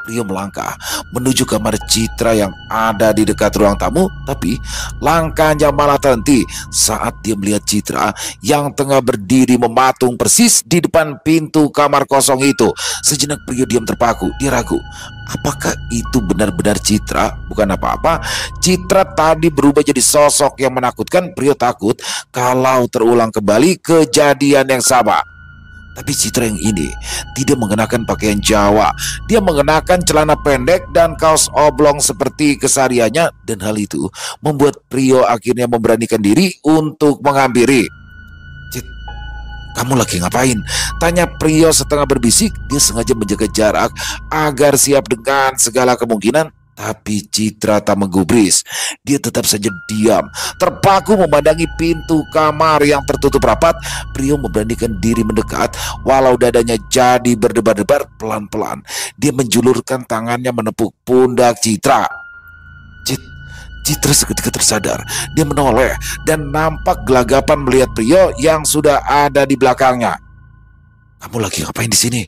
Prio melangkah menuju kamar Citra yang ada di dekat ruang tamu, tapi langkahnya malah terhenti saat dia melihat Citra yang tengah berdiri mematung persis di depan pintu kamar kosong itu. Sejenak Prio diam terpaku. Dia ragu, apakah itu benar-benar Citra? Bukan apa-apa, Citra tadi berubah jadi sosok yang menakutkan. Prio takut kalau terulang kembali kejadian yang sama. Tapi Citra yang ini tidak mengenakan pakaian Jawa. Dia mengenakan celana pendek dan kaos oblong seperti kesehariannya, dan hal itu membuat Prio akhirnya memberanikan diri untuk menghampiri. "Cit, kamu lagi ngapain?" tanya Prio setengah berbisik. Dia sengaja menjaga jarak agar siap dengan segala kemungkinan. Tapi Citra tak menggubris. Dia tetap saja diam, terpaku memandangi pintu kamar yang tertutup rapat. Prio memberanikan diri mendekat, walau dadanya jadi berdebar-debar. Pelan-pelan dia menjulurkan tangannya menepuk pundak Citra. Citra seketika tersadar. Dia menoleh dan nampak gelagapan melihat Prio yang sudah ada di belakangnya. "Kamu lagi ngapain di sini?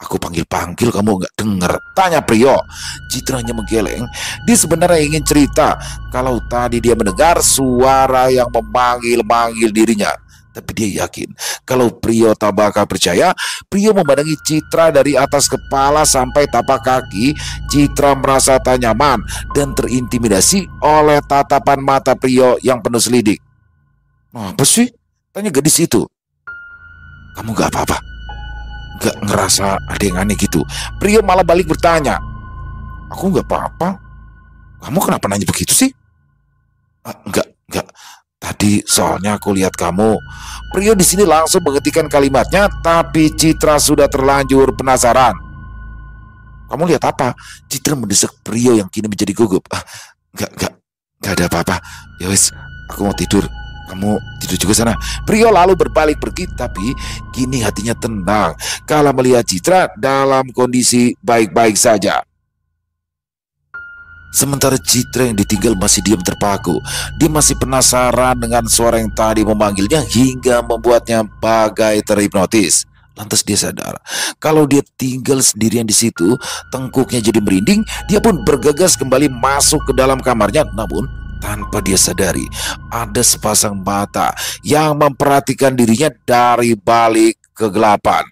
Aku panggil-panggil kamu nggak dengar?" tanya Prio. Citra hanya menggeleng. Dia sebenarnya ingin cerita kalau tadi dia mendengar suara yang memanggil-manggil dirinya. Tapi dia yakin kalau Prio tak bakal percaya. Prio memandangi Citra dari atas kepala sampai tapak kaki. Citra merasa tak nyaman dan terintimidasi oleh tatapan mata Prio yang penuh selidik. "Apa sih?" tanya gadis itu. "Kamu gak apa-apa? Gak ngerasa ada yang aneh gitu?" Prio malah balik bertanya. "Aku gak apa-apa. Kamu kenapa nanya begitu sih?" Enggak. Tadi soalnya aku lihat kamu." Prio di sini langsung menghentikan kalimatnya, tapi Citra sudah terlanjur penasaran. "Kamu lihat apa?" Citra mendesak Prio yang kini menjadi gugup. Enggak ada apa-apa. Ya wis, aku mau tidur. Kamu tidur juga sana. Prio lalu berbalik pergi, tapi kini hatinya tenang kala melihat Citra dalam kondisi baik-baik saja. Sementara Citra yang ditinggal masih diam terpaku. Dia masih penasaran dengan suara yang tadi memanggilnya hingga membuatnya bagai terhipnotis. Lantas dia sadar kalau dia tinggal sendirian di situ, tengkuknya jadi merinding. Dia pun bergegas kembali masuk ke dalam kamarnya, namun tanpa dia sadari ada sepasang mata yang memperhatikan dirinya dari balik kegelapan.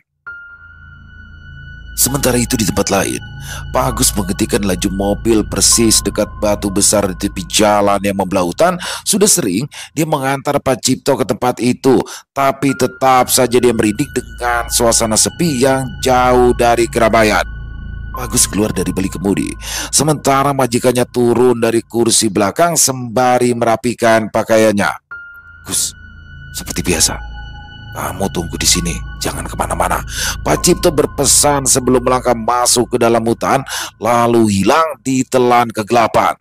Sementara itu di tempat lain, Pak Agus menghentikan laju mobil persis dekat batu besar di tepi jalan yang membelah hutan. Sudah sering dia mengantar Pak Cipto ke tempat itu, tapi tetap saja dia merinding dengan suasana sepi yang jauh dari keramaian. Pak Agus keluar dari balik kemudi, sementara majikannya turun dari kursi belakang sembari merapikan pakaiannya. Gus, seperti biasa, kamu tunggu di sini, jangan kemana-mana. Pak Cipto berpesan sebelum melangkah masuk ke dalam hutan, lalu hilang di telan kegelapan.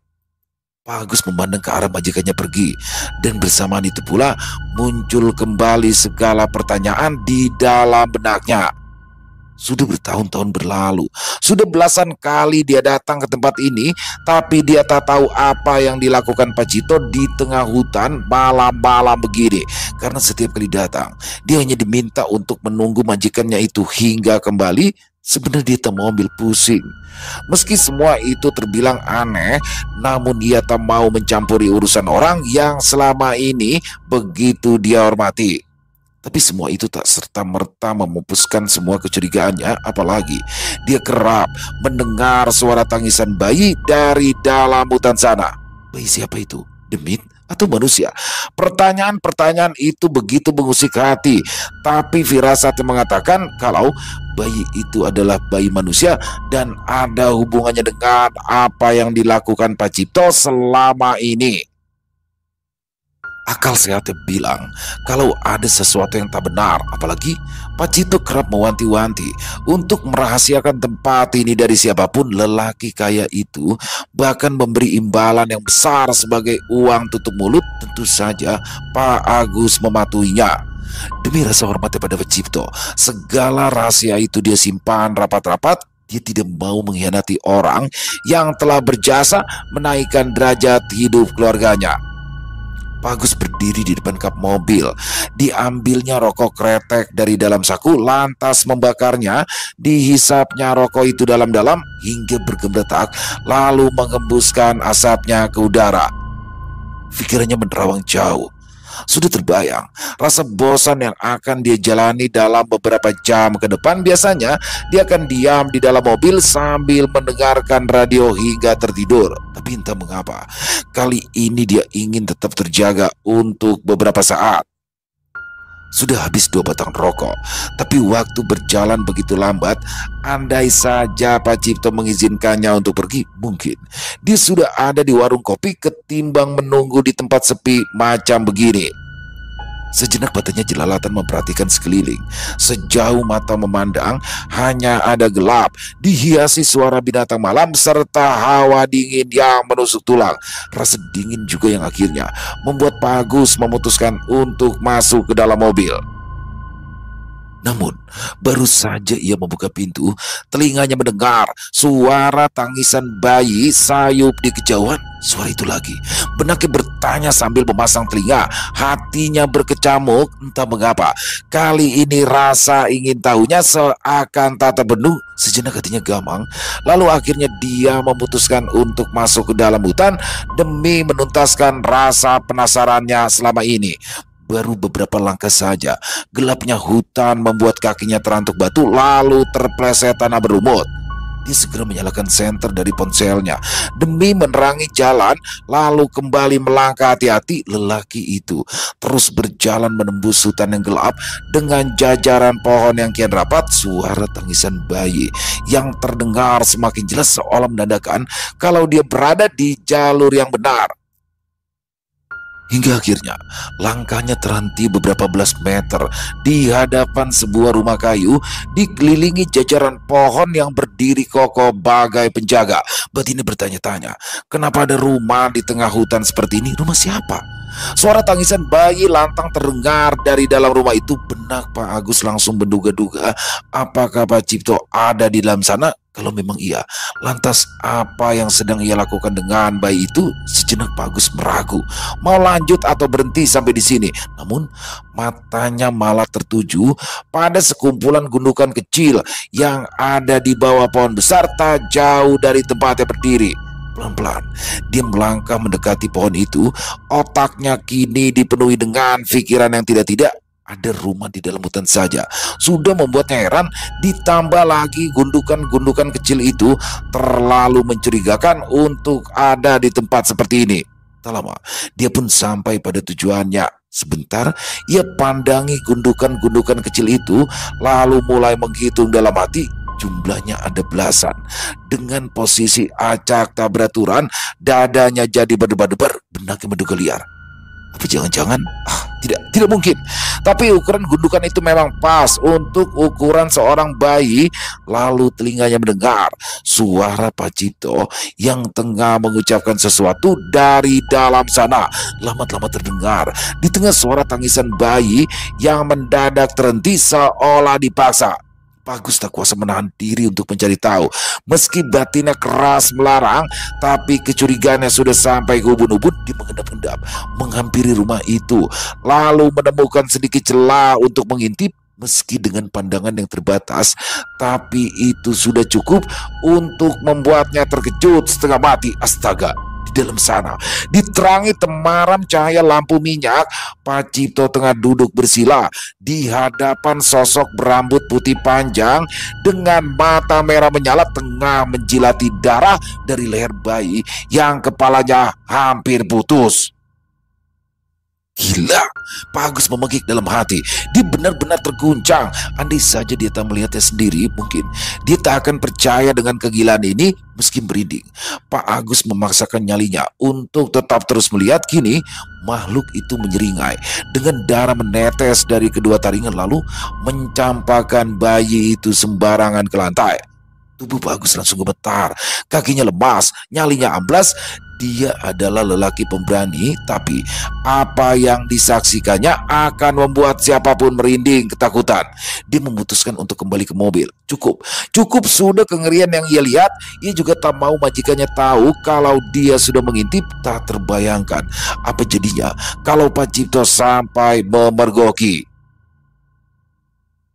Pak Agus memandang ke arah majikannya pergi, dan bersamaan itu pula muncul kembali segala pertanyaan di dalam benaknya. Sudah bertahun-tahun berlalu, sudah belasan kali dia datang ke tempat ini, tapi dia tak tahu apa yang dilakukan Pak Cipto di tengah hutan malam-malam begini. Karena setiap kali datang, dia hanya diminta untuk menunggu majikannya itu hingga kembali. Sebenarnya dia tak mau ambil pusing. Meski semua itu terbilang aneh, namun dia tak mau mencampuri urusan orang yang selama ini begitu dia hormati. Tapi semua itu tak serta-merta memupuskan semua kecurigaannya, apalagi dia kerap mendengar suara tangisan bayi dari dalam hutan sana. Bayi siapa itu? Demit atau manusia? Pertanyaan-pertanyaan itu begitu mengusik hati, tapi firasatnya mengatakan kalau bayi itu adalah bayi manusia dan ada hubungannya dengan apa yang dilakukan Pak Cipto selama ini. Akal sehatnya bilang kalau ada sesuatu yang tak benar, apalagi Pak Cipto kerap mewanti-wanti untuk merahasiakan tempat ini dari siapapun. Lelaki kaya itu bahkan memberi imbalan yang besar sebagai uang tutup mulut. Tentu saja Pak Agus mematuhinya. Demi rasa hormatnya pada Pak Cipto, segala rahasia itu dia simpan rapat-rapat. Dia tidak mau mengkhianati orang yang telah berjasa menaikkan derajat hidup keluarganya. Pak Agus berdiri di depan kap mobil. Diambilnya rokok kretek dari dalam saku, lantas membakarnya. Dihisapnya rokok itu dalam-dalam hingga bergemeretak, lalu mengembuskan asapnya ke udara. Pikirannya menerawang jauh. Sudah terbayang rasa bosan yang akan dia jalani dalam beberapa jam ke depan. Biasanya dia akan diam di dalam mobil sambil mendengarkan radio hingga tertidur. Tapi entah mengapa kali ini dia ingin tetap terjaga untuk beberapa saat. Sudah habis 2 batang rokok, tapi waktu berjalan begitu lambat. Andai saja Pak Cipto mengizinkannya untuk pergi, mungkin dia sudah ada di warung kopi ketimbang menunggu di tempat sepi macam begini. Sejenak matanya jelalatan memperhatikan sekeliling. Sejauh mata memandang, hanya ada gelap, dihiasi suara binatang malam serta hawa dingin yang menusuk tulang. Rasa dingin juga yang akhirnya membuat Pak Agus memutuskan untuk masuk ke dalam mobil. Namun, baru saja ia membuka pintu, telinganya mendengar suara tangisan bayi sayup di kejauhan. Suara itu lagi. Benaknya bertanya sambil memasang telinga. Hatinya berkecamuk, entah mengapa. Kali ini rasa ingin tahunya seakan tak terbendung. Sejenak hatinya gamang. Lalu akhirnya dia memutuskan untuk masuk ke dalam hutan demi menuntaskan rasa penasarannya selama ini. Baru beberapa langkah saja, gelapnya hutan membuat kakinya terantuk batu, lalu terpleset tanah berlumut. Dia segera menyalakan senter dari ponselnya demi menerangi jalan, lalu kembali melangkah hati-hati. Lelaki itu terus berjalan menembus hutan yang gelap dengan jajaran pohon yang kian rapat. Suara tangisan bayi yang terdengar semakin jelas seolah menandakan kalau dia berada di jalur yang benar. Hingga akhirnya langkahnya terhenti beberapa belas meter di hadapan sebuah rumah kayu dikelilingi jajaran pohon yang berdiri kokoh bagai penjaga. Batinnya bertanya-tanya, kenapa ada rumah di tengah hutan seperti ini? Rumah siapa? Suara tangisan bayi lantang terdengar dari dalam rumah itu. Benak Pak Agus langsung menduga-duga, apakah Pak Cipto ada di dalam sana? Kalau memang iya, lantas apa yang sedang ia lakukan dengan bayi itu? Sejenak Pak Agus meragu, mau lanjut atau berhenti sampai di sini. Namun matanya malah tertuju pada sekumpulan gundukan kecil yang ada di bawah pohon besar tak jauh dari tempatnya berdiri. Pelan-pelan dia melangkah mendekati pohon itu. Otaknya kini dipenuhi dengan pikiran yang tidak-tidak. Ada rumah di dalam hutan saja sudah membuatnya heran, ditambah lagi gundukan-gundukan kecil itu terlalu mencurigakan untuk ada di tempat seperti ini. Tak lama dia pun sampai pada tujuannya. Sebentar ia pandangi gundukan-gundukan kecil itu, lalu mulai menghitung dalam hati. Jumlahnya ada belasan. Dengan posisi acak tak beraturan, dadanya jadi berdebar-debar, benaknya menduga liar. Apa jangan-jangan? Tidak mungkin. Tapi ukuran gundukan itu memang pas untuk ukuran seorang bayi. Lalu telinganya mendengar suara Pak Cipto yang tengah mengucapkan sesuatu dari dalam sana. Lama-lama terdengar di tengah suara tangisan bayi yang mendadak terhenti seolah dipaksa. Pak Agus tak kuasa menahan diri untuk mencari tahu. Meski batinnya keras melarang, tapi kecurigaannya sudah sampai ke ubun-ubun. Dia mengendap-endap menghampiri rumah itu, lalu menemukan sedikit celah untuk mengintip. Meski dengan pandangan yang terbatas, tapi itu sudah cukup untuk membuatnya terkejut setengah mati. Astaga! Di dalam sana, diterangi temaram cahaya lampu minyak, Pak Cipto tengah duduk bersila di hadapan sosok berambut putih panjang dengan mata merah menyala, tengah menjilati darah dari leher bayi yang kepalanya hampir putus. Gila, Pak Agus memegik dalam hati. Dia benar-benar terguncang. Andai saja dia tak melihatnya sendiri, mungkin dia tak akan percaya dengan kegilaan ini. Meski merinding, Pak Agus memaksakan nyalinya untuk tetap terus melihat. Kini makhluk itu menyeringai dengan darah menetes dari kedua taringan, lalu mencampakkan bayi itu sembarangan ke lantai. Tubuh Pak Agus langsung gemetar, kakinya lemas, nyalinya amblas. Dia adalah lelaki pemberani, tapi apa yang disaksikannya akan membuat siapapun merinding ketakutan. Dia memutuskan untuk kembali ke mobil. Cukup sudah kengerian yang ia lihat. Ia juga tak mau majikannya tahu kalau dia sudah mengintip. Tak terbayangkan apa jadinya kalau Pak Cipto sampai memergoki.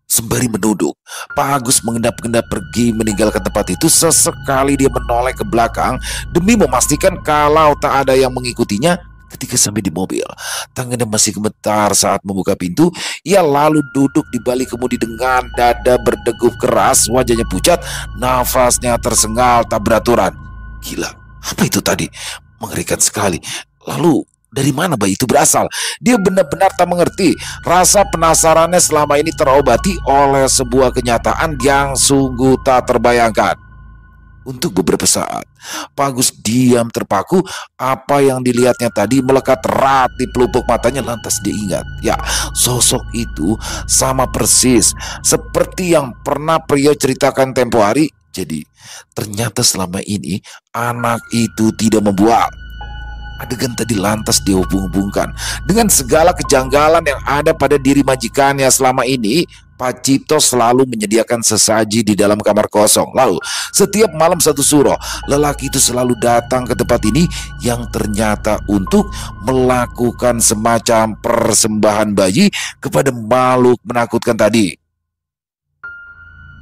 Sembari menunduk, Pak Agus mengendap-endap pergi meninggalkan tempat itu. Sesekali dia menoleh ke belakang demi memastikan kalau tak ada yang mengikutinya. Ketika sampai di mobil, tangannya masih gemetar saat membuka pintu. Ia lalu duduk di balik kemudi dengan dada berdegup keras, wajahnya pucat, nafasnya tersengal tak beraturan. Gila, apa itu tadi? Mengerikan sekali. Lalu dari mana bayi itu berasal? Dia benar-benar tak mengerti. Rasa penasarannya selama ini terobati oleh sebuah kenyataan yang sungguh tak terbayangkan. Untuk beberapa saat, Pak Agus diam terpaku. Apa yang dilihatnya tadi melekat erat di pelupuk matanya. Lantas dia ingat, ya, sosok itu sama persis seperti yang pernah pria ceritakan tempo hari. Jadi ternyata selama ini anak itu tidak membual. Adegan tadi lantas dihubung-hubungkan dengan segala kejanggalan yang ada pada diri majikannya selama ini. Pak Cipto selalu menyediakan sesaji di dalam kamar kosong. Lalu setiap malam satu suro, lelaki itu selalu datang ke tempat ini yang ternyata untuk melakukan semacam persembahan bayi kepada makhluk menakutkan tadi.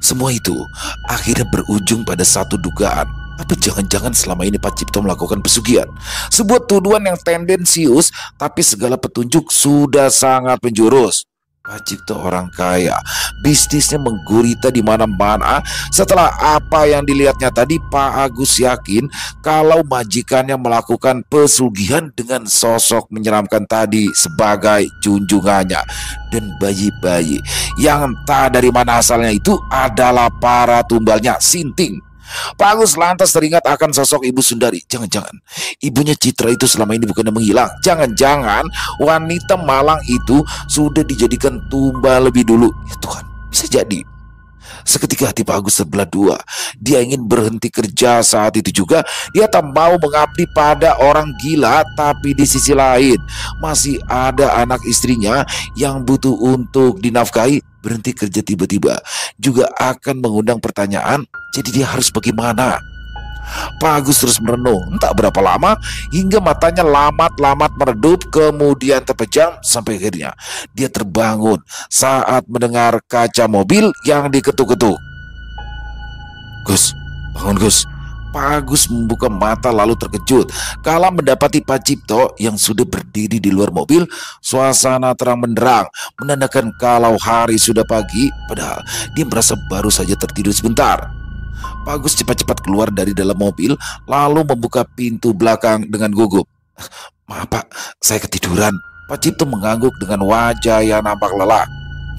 Semua itu akhirnya berujung pada satu dugaan. Apa jangan-jangan selama ini Pak Cipto melakukan pesugihan? Sebuah tuduhan yang tendensius, tapi segala petunjuk sudah sangat menjurus. Pak Cipto orang kaya, bisnisnya menggurita di mana-mana. Setelah apa yang dilihatnya tadi, Pak Agus yakin kalau majikannya melakukan pesugihan dengan sosok menyeramkan tadi sebagai junjungannya. Dan bayi-bayi yang entah dari mana asalnya itu adalah para tumbalnya, Sinting. Pak Agus lantas teringat akan sosok Ibu Sundari. Jangan-jangan ibunya Citra itu selama ini bukannya menghilang. Jangan-jangan wanita malang itu sudah dijadikan tumbal lebih dulu. Ya Tuhan, bisa jadi. Seketika hati Pak Agus terbelah dua. Dia ingin berhenti kerja saat itu juga. Dia tak mau mengabdi pada orang gila. Tapi di sisi lain masih ada anak istrinya yang butuh untuk dinafkahi. Berhenti kerja tiba-tiba juga akan mengundang pertanyaan. Jadi dia harus bagaimana? Pak Agus terus merenung tak berapa lama hingga matanya lamat-lamat meredup kemudian terpejam sampai akhirnya dia terbangun saat mendengar kaca mobil yang diketuk-ketuk. Gus, bangun Gus. Pak Agus membuka mata lalu terkejut kala mendapati Pak Cipto yang sudah berdiri di luar mobil. Suasana terang benderang menandakan kalau hari sudah pagi, padahal dia merasa baru saja tertidur sebentar. Pak Agus cepat-cepat keluar dari dalam mobil lalu membuka pintu belakang dengan gugup. Maaf Pak, saya ketiduran. Pak Cipto mengangguk dengan wajah yang nampak lelah.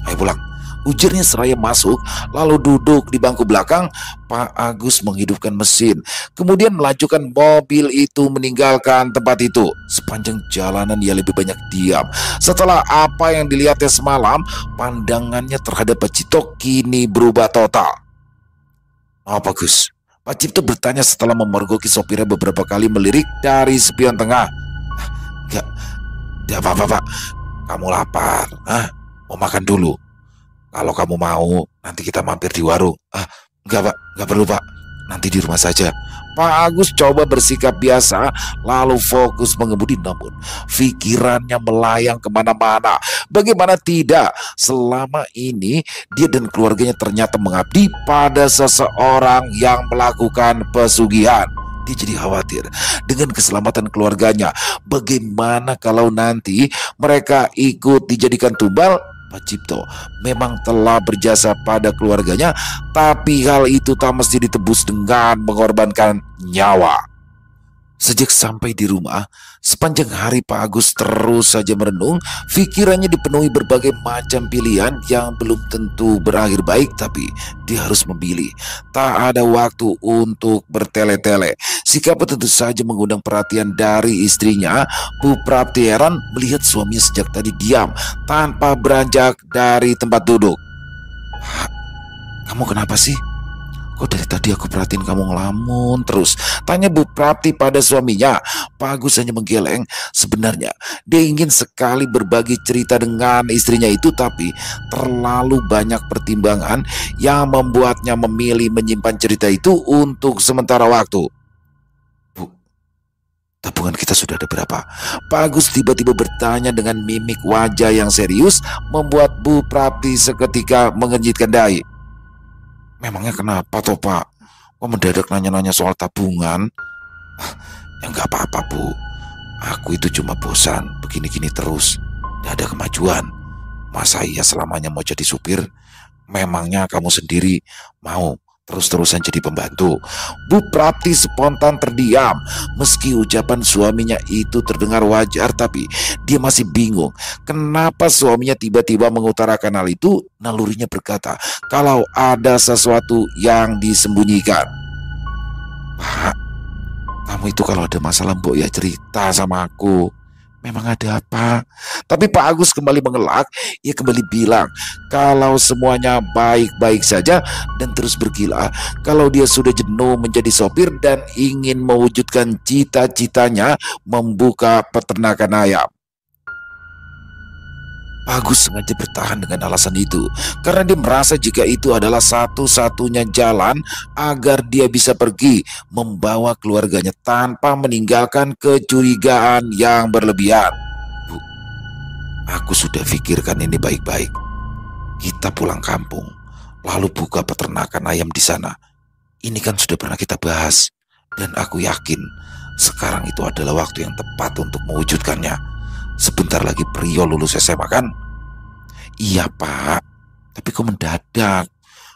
Ayo pulang, ujarnya seraya masuk lalu duduk di bangku belakang. Pak Agus menghidupkan mesin kemudian melajukan mobil itu meninggalkan tempat itu. Sepanjang jalanan ia lebih banyak diam. Setelah apa yang dilihatnya semalam, pandangannya terhadap Pak Cipto kini berubah total. Apa Gus? Pak Cipto bertanya setelah memergoki sopirnya beberapa kali melirik dari spion tengah. Enggak apa-apa Pak. Kamu lapar? Mau makan dulu? Kalau kamu mau, nanti kita mampir di warung. Enggak Pak, enggak perlu Pak. Nanti di rumah saja. Pak Agus coba bersikap biasa lalu fokus mengemudi, namun pikirannya melayang kemana-mana. Bagaimana tidak, selama ini dia dan keluarganya ternyata mengabdi pada seseorang yang melakukan pesugihan. Dia jadi khawatir dengan keselamatan keluarganya. Bagaimana kalau nanti mereka ikut dijadikan tumbal? Pak Cipto memang telah berjasa pada keluarganya, tapi hal itu tak mesti ditebus dengan mengorbankan nyawa. Sejak sampai di rumah, sepanjang hari Pak Agus terus saja merenung. Pikirannya dipenuhi berbagai macam pilihan yang belum tentu berakhir baik, tapi dia harus memilih. Tak ada waktu untuk bertele-tele. Sikapnya tentu saja mengundang perhatian dari istrinya. Bu Prapti heran melihat suaminya sejak tadi diam tanpa beranjak dari tempat duduk. Kamu kenapa sih? Kok dari tadi aku perhatiin kamu ngelamun terus? Tanya Bu Prapti pada suaminya. Pak Agus hanya menggeleng. Sebenarnya dia ingin sekali berbagi cerita dengan istrinya itu, tapi terlalu banyak pertimbangan yang membuatnya memilih menyimpan cerita itu untuk sementara waktu. Bu, tabungan kita sudah ada berapa? Pak Agus tiba-tiba bertanya dengan mimik wajah yang serius, membuat Bu Prapti seketika mengenjitkan dahi. Memangnya kenapa toh Pak? Kok mendadak nanya-nanya soal tabungan? Ya nggak apa-apa Bu. Aku itu cuma bosan begini-gini terus. Gak ada kemajuan. Masa iya selamanya mau jadi supir? Memangnya kamu sendiri mau terus-terusan jadi pembantu? Bu Prapti spontan terdiam. Meski ucapan suaminya itu terdengar wajar, tapi dia masih bingung kenapa suaminya tiba-tiba mengutarakan hal itu. Nalurinya berkata kalau ada sesuatu yang disembunyikan. Pak, kamu itu kalau ada masalah mbok ya cerita sama aku. Memang ada apa? Tapi Pak Agus kembali mengelak. Ia kembali bilang kalau semuanya baik-baik saja dan terus bergila kalau dia sudah jenuh menjadi sopir dan ingin mewujudkan cita-citanya membuka peternakan ayam. Pak Agus sengaja bertahan dengan alasan itu karena dia merasa jika itu adalah satu-satunya jalan agar dia bisa pergi membawa keluarganya tanpa meninggalkan kecurigaan yang berlebihan. Bu, aku sudah pikirkan ini baik-baik. Kita pulang kampung lalu buka peternakan ayam di sana. Ini kan sudah pernah kita bahas dan aku yakin sekarang itu adalah waktu yang tepat untuk mewujudkannya. Sebentar lagi Prio lulus SMA kan? Iya Pak, tapi kok mendadak?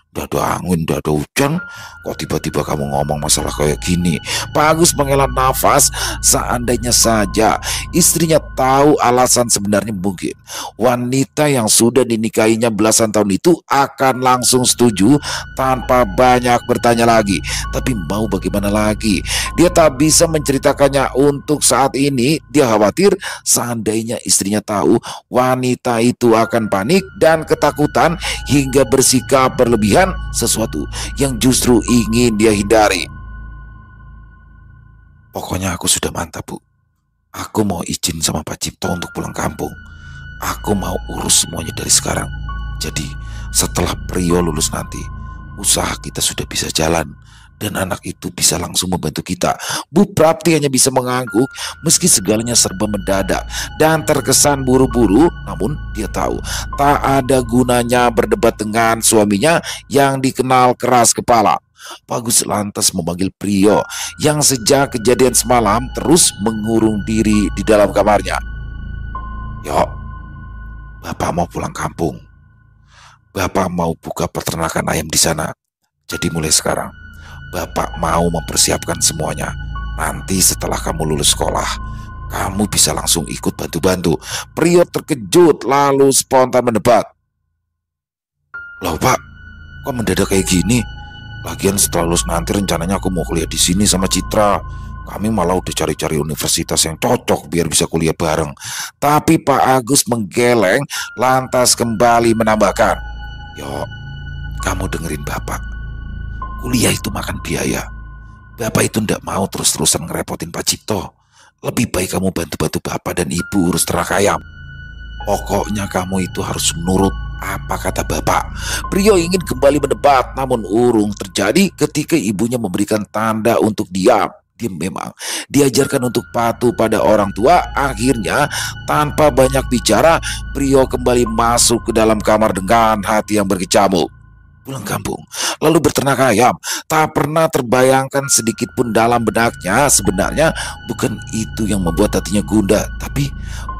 Udah ada angin, udah ada hujan, kok tiba-tiba kamu ngomong masalah kayak gini? Pak Agus menghela nafas. Seandainya saja istrinya tahu alasan sebenarnya, mungkin wanita yang sudah dinikahinya belasan tahun itu akan langsung setuju tanpa banyak bertanya lagi. Tapi mau bagaimana lagi? Dia tak bisa menceritakannya untuk saat ini. Dia khawatir seandainya istrinya tahu, wanita itu akan panik dan ketakutan hingga bersikap berlebihan. ketagihan sesuatu yang justru ingin dia hindari. Pokoknya aku sudah mantap, Bu. Aku mau izin sama Pak Cipto untuk pulang kampung. Aku mau urus semuanya dari sekarang. Jadi setelah Prio lulus nanti, usaha kita sudah bisa jalan dan anak itu bisa langsung membantu kita. Bu Prapti hanya bisa mengangguk meski segalanya serba mendadak dan terkesan buru-buru. Namun dia tahu tak ada gunanya berdebat dengan suaminya yang dikenal keras kepala. Pak Agus lantas memanggil Prio yang sejak kejadian semalam terus mengurung diri di dalam kamarnya. "Yuk, Bapak mau pulang kampung. Bapak mau buka peternakan ayam di sana. Jadi mulai sekarang, Bapak mau mempersiapkan semuanya. Nanti setelah kamu lulus sekolah, kamu bisa langsung ikut bantu-bantu." Prio terkejut lalu spontan mendebat. "Loh Pak, kok mendadak kayak gini? Lagian setelah lulus nanti rencananya aku mau kuliah di sini sama Citra. Kami malah udah cari-cari universitas yang cocok biar bisa kuliah bareng." Tapi Pak Agus menggeleng lantas kembali menambahkan, "Yo, kamu dengerin Bapak. Kuliah itu makan biaya. Bapak itu ndak mau terus-terusan ngerepotin Pak Cipto. Lebih baik kamu bantu-bantu Bapak dan Ibu urus ternak ayam. Pokoknya kamu itu harus menurut apa kata Bapak." Prio ingin kembali mendebat, namun urung terjadi ketika ibunya memberikan tanda untuk diam. Dia memang diajarkan untuk patuh pada orang tua. Akhirnya tanpa banyak bicara, Prio kembali masuk ke dalam kamar dengan hati yang berkecamuk. Pulang kampung, lalu berternak ayam, tak pernah terbayangkan sedikit pun dalam benaknya. Sebenarnya bukan itu yang membuat hatinya gundah, tapi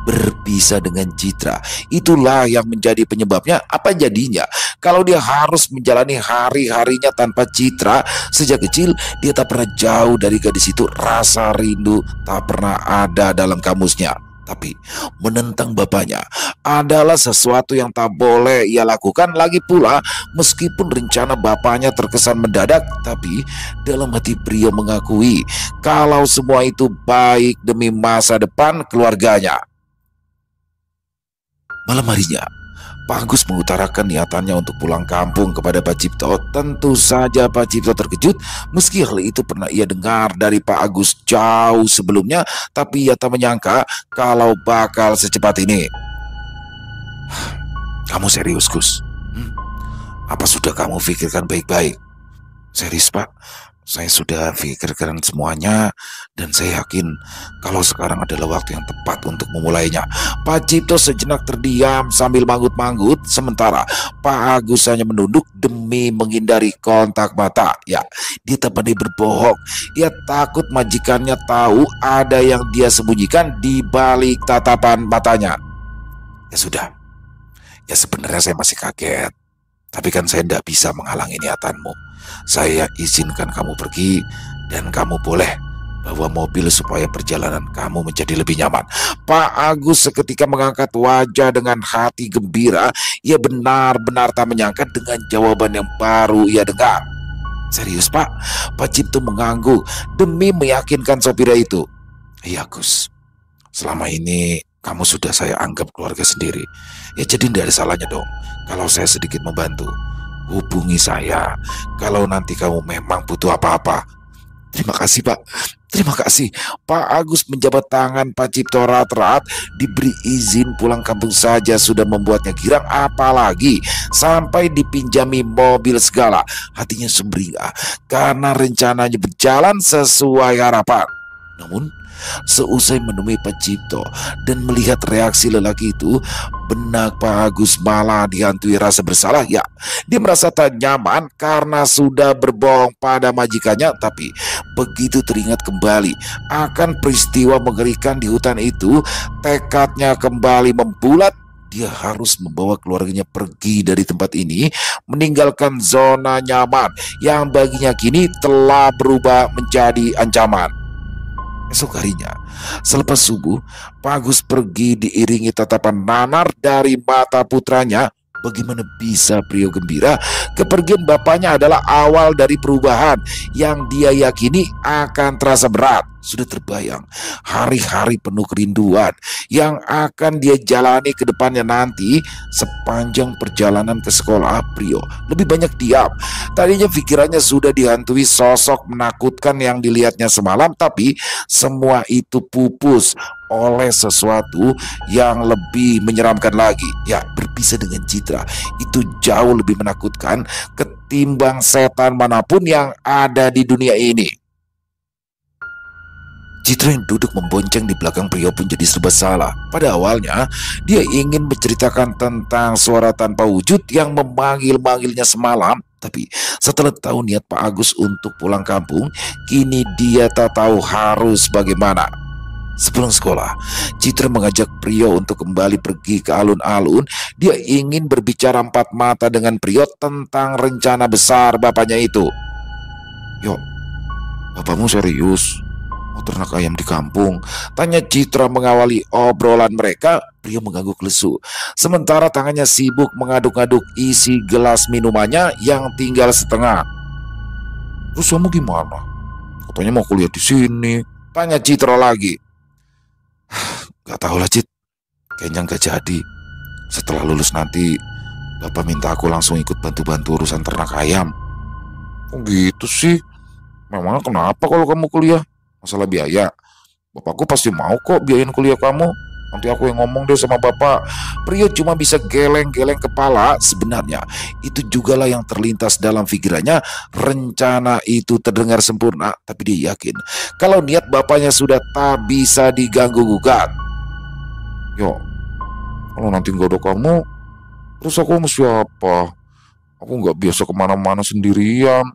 berpisah dengan Citra. Itulah yang menjadi penyebabnya. Apa jadinya kalau dia harus menjalani hari-harinya tanpa Citra? Sejak kecil dia tak pernah jauh dari gadis itu. Rasa rindu tak pernah ada dalam kamusnya. Tapi menentang bapaknya adalah sesuatu yang tak boleh ia lakukan. Lagi pula meskipun rencana bapaknya terkesan mendadak, tapi dalam hati Prio mengakui kalau semua itu baik demi masa depan keluarganya. Malam harinya, Pak Agus mengutarakan niatannya untuk pulang kampung kepada Pak Cipto. Tentu saja Pak Cipto terkejut meski hal itu pernah ia dengar dari Pak Agus jauh sebelumnya, tapi ia tak menyangka kalau bakal secepat ini. "Kamu serius, Gus? Apa sudah kamu pikirkan baik-baik?" "Serius, Pak. Saya sudah pikirkan semuanya dan saya yakin kalau sekarang adalah waktu yang tepat untuk memulainya." Pak Cipto sejenak terdiam sambil manggut-manggut. Sementara Pak Agus hanya menunduk demi menghindari kontak mata. Ya, dia tak pandai berbohong. Ia takut majikannya tahu ada yang dia sembunyikan di balik tatapan matanya. "Ya sudah, ya sebenarnya saya masih kaget. Tapi kan saya tidak bisa menghalangi niatanmu. Saya izinkan kamu pergi dan kamu boleh bawa mobil supaya perjalanan kamu menjadi lebih nyaman." Pak Agus seketika mengangkat wajah dengan hati gembira. Ia benar-benar tak menyangka dengan jawaban yang baru ia dengar. "Serius, Pak?" Pak Cipto mengangguk demi meyakinkan sopirnya itu. "Iya, Gus. Selama ini kamu sudah saya anggap keluarga sendiri. Ya jadi tidak ada salahnya dong kalau saya sedikit membantu. Hubungi saya kalau nanti kamu memang butuh apa-apa." "Terima kasih, Pak. Terima kasih." Pak Agus menjabat tangan Pak Cipto erat-erat. Diberi izin pulang kampung saja sudah membuatnya girang, apalagi sampai dipinjami mobil segala. Hatinya sumringah karena rencananya berjalan sesuai harapan. Namun seusai menemui Pak Cipto dan melihat reaksi lelaki itu, benak Pak Agus malah dihantui rasa bersalah. Ya, dia merasa tak nyaman karena sudah berbohong pada majikannya. Tapi begitu teringat kembali akan peristiwa mengerikan di hutan itu, tekadnya kembali membulat. Dia harus membawa keluarganya pergi dari tempat ini, meninggalkan zona nyaman yang baginya kini telah berubah menjadi ancaman. Esok harinya, selepas subuh, Pak Agus pergi diiringi tatapan nanar dari mata putranya. Bagaimana bisa Prio gembira? Kepergian bapaknya adalah awal dari perubahan yang dia yakini akan terasa berat. Sudah terbayang hari-hari penuh kerinduan yang akan dia jalani ke depannya nanti. Sepanjang perjalanan ke sekolah, Prio lebih banyak diam. Tadinya pikirannya sudah dihantui sosok menakutkan yang dilihatnya semalam, tapi semua itu pupus oleh sesuatu yang lebih menyeramkan lagi. Ya, berpisah dengan Citra itu jauh lebih menakutkan ketimbang setan manapun yang ada di dunia ini. Citra yang duduk membonceng di belakang Prio pun jadi serba salah. Pada awalnya, dia ingin menceritakan tentang suara tanpa wujud yang memanggil-manggilnya semalam. Tapi setelah tahu niat Pak Agus untuk pulang kampung, kini dia tak tahu harus bagaimana. Sebelum sekolah, Citra mengajak Prio untuk kembali pergi ke alun-alun. Dia ingin berbicara empat mata dengan Prio tentang rencana besar bapaknya itu. "Yo, bapakmu serius mau ternak ayam di kampung?" tanya Citra mengawali obrolan mereka. Prio mengangguk lesu, sementara tangannya sibuk mengaduk-aduk isi gelas minumannya yang tinggal setengah. "Terus kamu gimana? Katanya mau kuliah di sini," tanya Citra lagi. "Gak tahu lah, Cit. Kayaknya gak jadi. Setelah lulus nanti, bapak minta aku langsung ikut bantu-bantu urusan ternak ayam." "Oh gitu sih? Memangnya kenapa kalau kamu kuliah? Masalah biaya? Bapakku pasti mau kok biayain kuliah kamu. Nanti aku yang ngomong deh sama bapak." Prio cuma bisa geleng-geleng kepala. Sebenarnya itu jugalah yang terlintas dalam pikirannya. Rencana itu terdengar sempurna, tapi dia yakin kalau niat bapaknya sudah tak bisa diganggu gugat. "Yo, kalau nanti nggak ada kamu, terus aku mesti apa? Aku nggak biasa kemana-mana sendirian.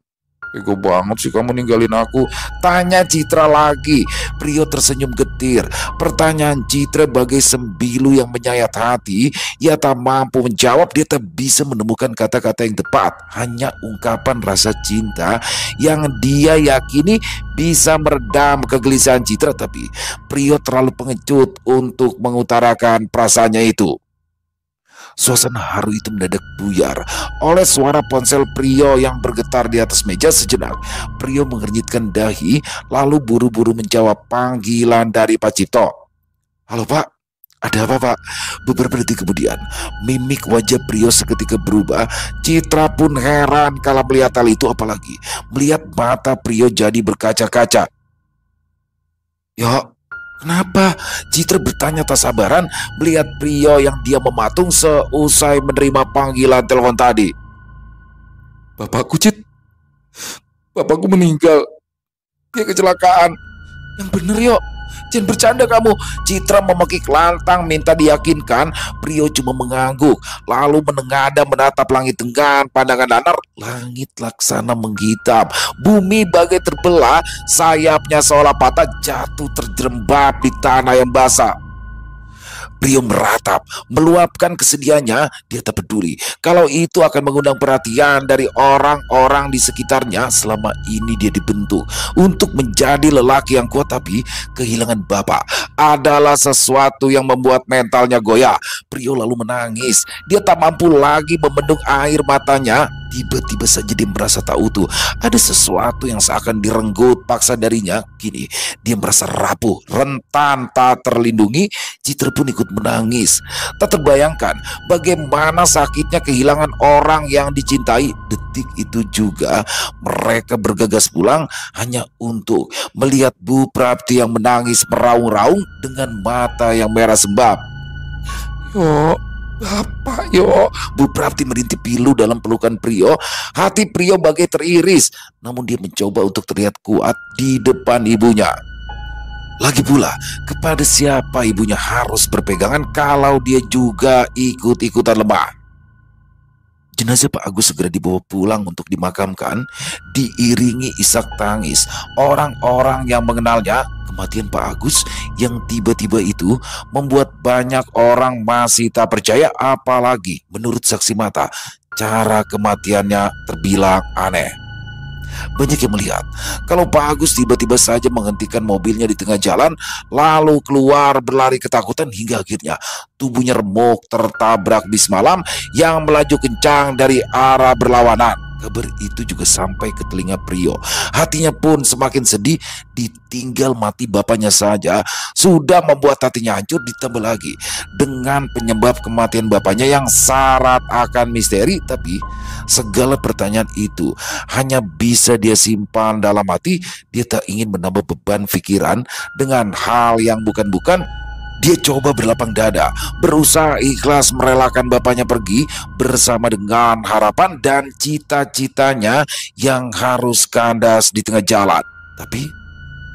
Ego banget sih kamu ninggalin aku," tanya Citra lagi. Prio tersenyum getir. Pertanyaan Citra bagai sembilu yang menyayat hati. Ia tak mampu menjawab. Dia tak bisa menemukan kata-kata yang tepat. Hanya ungkapan rasa cinta yang dia yakini bisa meredam kegelisahan Citra. Tapi Prio terlalu pengecut untuk mengutarakan perasaannya itu. Suasana haru itu mendadak buyar oleh suara ponsel Prio yang bergetar di atas meja. Sejenak Prio mengernyitkan dahi, lalu buru-buru menjawab panggilan dari Pak Cipto. "Halo Pak, ada apa Pak?" Beberapa detik kemudian, mimik wajah Prio seketika berubah. Citra pun heran kala melihat hal itu, apalagi melihat mata Prio jadi berkaca-kaca. "Ya, kenapa?" Citra bertanya tak sabaran melihat Prio yang dia mematung seusai menerima panggilan telepon tadi. "Bapakku, Cit. Bapakku meninggal. Dia kecelakaan." "Yang bener, Yo. Jangan bercanda kamu." Citra memekik lantang minta diyakinkan. Prio cuma mengangguk, lalu menengadah menatap langit dengan pandangan datar. Langit laksana menghitam, bumi bagai terbelah, sayapnya seolah patah jatuh terjerembab di tanah yang basah. Prio meratap, meluapkan kesedihannya. Dia tak peduli kalau itu akan mengundang perhatian dari orang-orang di sekitarnya. Selama ini dia dibentuk untuk menjadi lelaki yang kuat, tapi kehilangan bapak adalah sesuatu yang membuat mentalnya goyah. Prio lalu menangis. Dia tak mampu lagi membendung air matanya. Tiba-tiba saja dia merasa tak utuh. Ada sesuatu yang seakan direnggut paksa darinya. Kini dia merasa rapuh, rentan, tak terlindungi. Citra pun ikut menangis. Tak terbayangkan bagaimana sakitnya kehilangan orang yang dicintai. Detik itu juga mereka bergegas pulang hanya untuk melihat Bu Prapti yang menangis meraung-raung dengan mata yang merah sebab. "Yo, Bapak, yo." Bu Prapti merintih pilu dalam pelukan Prio. Hati Prio bagai teriris, namun dia mencoba untuk terlihat kuat di depan ibunya. Lagi pula, kepada siapa ibunya harus berpegangan kalau dia juga ikut-ikutan lemah? Jenazah Pak Agus segera dibawa pulang untuk dimakamkan, diiringi isak tangis orang-orang yang mengenalnya. Kematian Pak Agus yang tiba-tiba itu membuat banyak orang masih tak percaya, apalagi menurut saksi mata cara kematiannya terbilang aneh. Banyak yang melihat kalau Pak Agus tiba-tiba saja menghentikan mobilnya di tengah jalan, lalu keluar berlari ketakutan hingga akhirnya tubuhnya remuk tertabrak bis malam yang melaju kencang dari arah berlawanan. Kabar itu juga sampai ke telinga Prio. Hatinya pun semakin sedih, ditinggal mati bapaknya saja sudah membuat hatinya hancur, ditambah lagi dengan penyebab kematian bapaknya yang syarat akan misteri. Tapi segala pertanyaan itu hanya bisa dia simpan dalam hati. Dia tak ingin menambah beban pikiran dengan hal yang bukan-bukan. Dia coba berlapang dada, berusaha ikhlas merelakan bapaknya pergi bersama dengan harapan dan cita-citanya yang harus kandas di tengah jalan. Tapi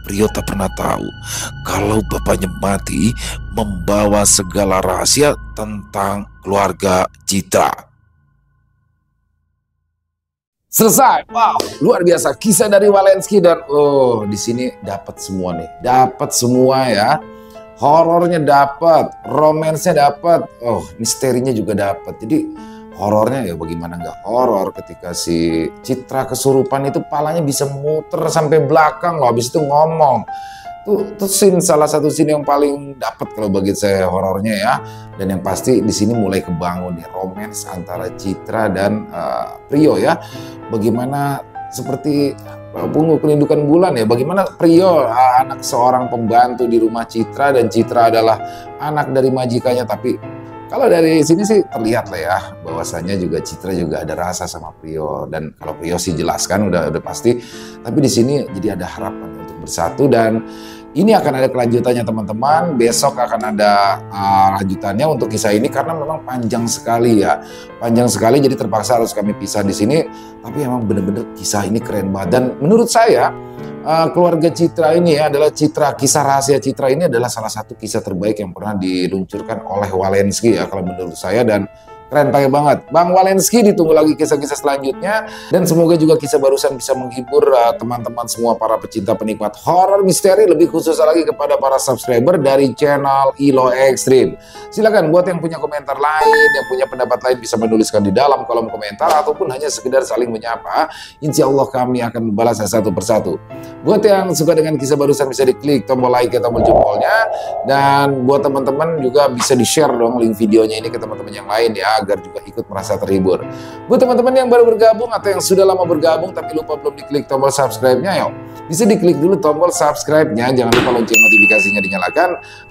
Prio tak pernah tahu kalau bapaknya mati membawa segala rahasia tentang keluarga Citra. Selesai. Wow, luar biasa kisah dari Walensky. Dan di sini dapat semua nih. Dapat semua ya. Horornya dapat, romansnya dapat, misterinya juga dapat. Jadi horornya ya bagaimana nggak horor ketika si Citra kesurupan itu palanya bisa muter sampai belakang loh, habis itu ngomong. Itu scene, salah satu scene yang paling dapat kalau bagi saya horornya ya. Dan yang pasti di sini mulai kebangun nih romance antara Citra dan Prio ya. Bagaimana seperti Pungu Kelindukan Bulan ya, bagaimana Prio anak seorang pembantu di rumah Citra dan Citra adalah anak dari majikannya. Tapi kalau dari sini sih terlihat lah ya bahwasanya juga Citra juga ada rasa sama Prio. Dan kalau Prio sih jelaskan udah pasti, tapi di sini jadi ada harapan untuk bersatu. Dan ini akan ada kelanjutannya teman-teman. Besok akan ada lanjutannya untuk kisah ini karena memang panjang sekali ya. Panjang sekali, jadi terpaksa harus kami pisah di sini. Tapi emang bener-bener kisah ini keren banget. Dan menurut saya keluarga Citra ini ya adalah kisah rahasia Citra ini adalah salah satu kisah terbaik yang pernah diluncurkan oleh Walensky ya kalau menurut saya. Dan keren banget. Bang Walensky, ditunggu lagi kisah-kisah selanjutnya. Dan semoga juga kisah barusan bisa menghibur teman-teman semua para pecinta penikmat horror misteri. Lebih khusus lagi kepada para subscriber dari channel Ilo Extreme. Silakan buat yang punya komentar lain, yang punya pendapat lain bisa menuliskan di dalam kolom komentar. Ataupun hanya sekedar saling menyapa. Insya Allah kami akan membalasnya satu persatu. Buat yang suka dengan kisah barusan bisa diklik tombol like atau tombol jempolnya. Dan buat teman-teman juga bisa di-share dong link videonya ini ke teman-teman yang lain ya, agar juga ikut merasa terhibur. Buat teman-teman yang baru bergabung atau yang sudah lama bergabung tapi lupa belum diklik tombol subscribe-nya, yuk bisa diklik dulu tombol subscribe-nya. Jangan lupa lonceng notifikasinya dinyalakan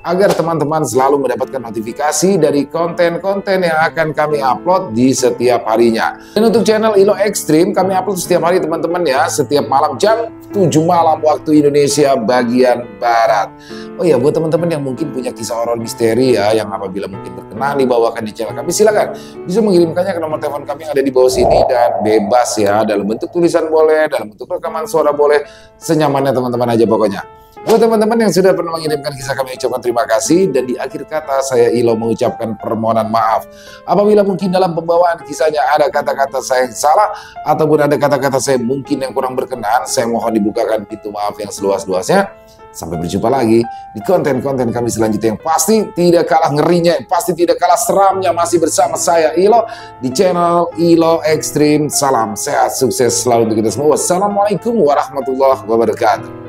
agar teman-teman selalu mendapatkan notifikasi dari konten-konten yang akan kami upload di setiap harinya. Dan untuk channel Ilo Extreme kami upload setiap hari teman-teman ya, setiap malam jam 7 malam waktu Indonesia bagian Barat. Oh ya, buat teman-teman yang mungkin punya kisah horor misteri ya, yang apabila mungkin berkenan dibawakan di channel kami, silakan bisa mengirimkannya ke nomor telepon kami yang ada di bawah sini. Dan bebas ya, dalam bentuk tulisan boleh, dalam bentuk rekaman suara boleh, senyamannya teman-teman aja pokoknya. Buat teman-teman yang sudah pernah mengirimkan kisah, kami ucapkan terima kasih. Dan di akhir kata saya Ilo mengucapkan permohonan maaf apabila mungkin dalam pembawaan kisahnya ada kata-kata saya yang salah ataupun ada kata-kata saya mungkin yang kurang berkenan. Saya mohon dibukakan pintu maaf yang seluas-luasnya. Sampai berjumpa lagi di konten-konten kami selanjutnya yang pasti tidak kalah ngerinya, yang pasti tidak kalah seramnya, masih bersama saya Ilo di channel Ilo Extreme. Salam sehat, sukses selalu untuk kita semua. Wassalamualaikum warahmatullahi wabarakatuh.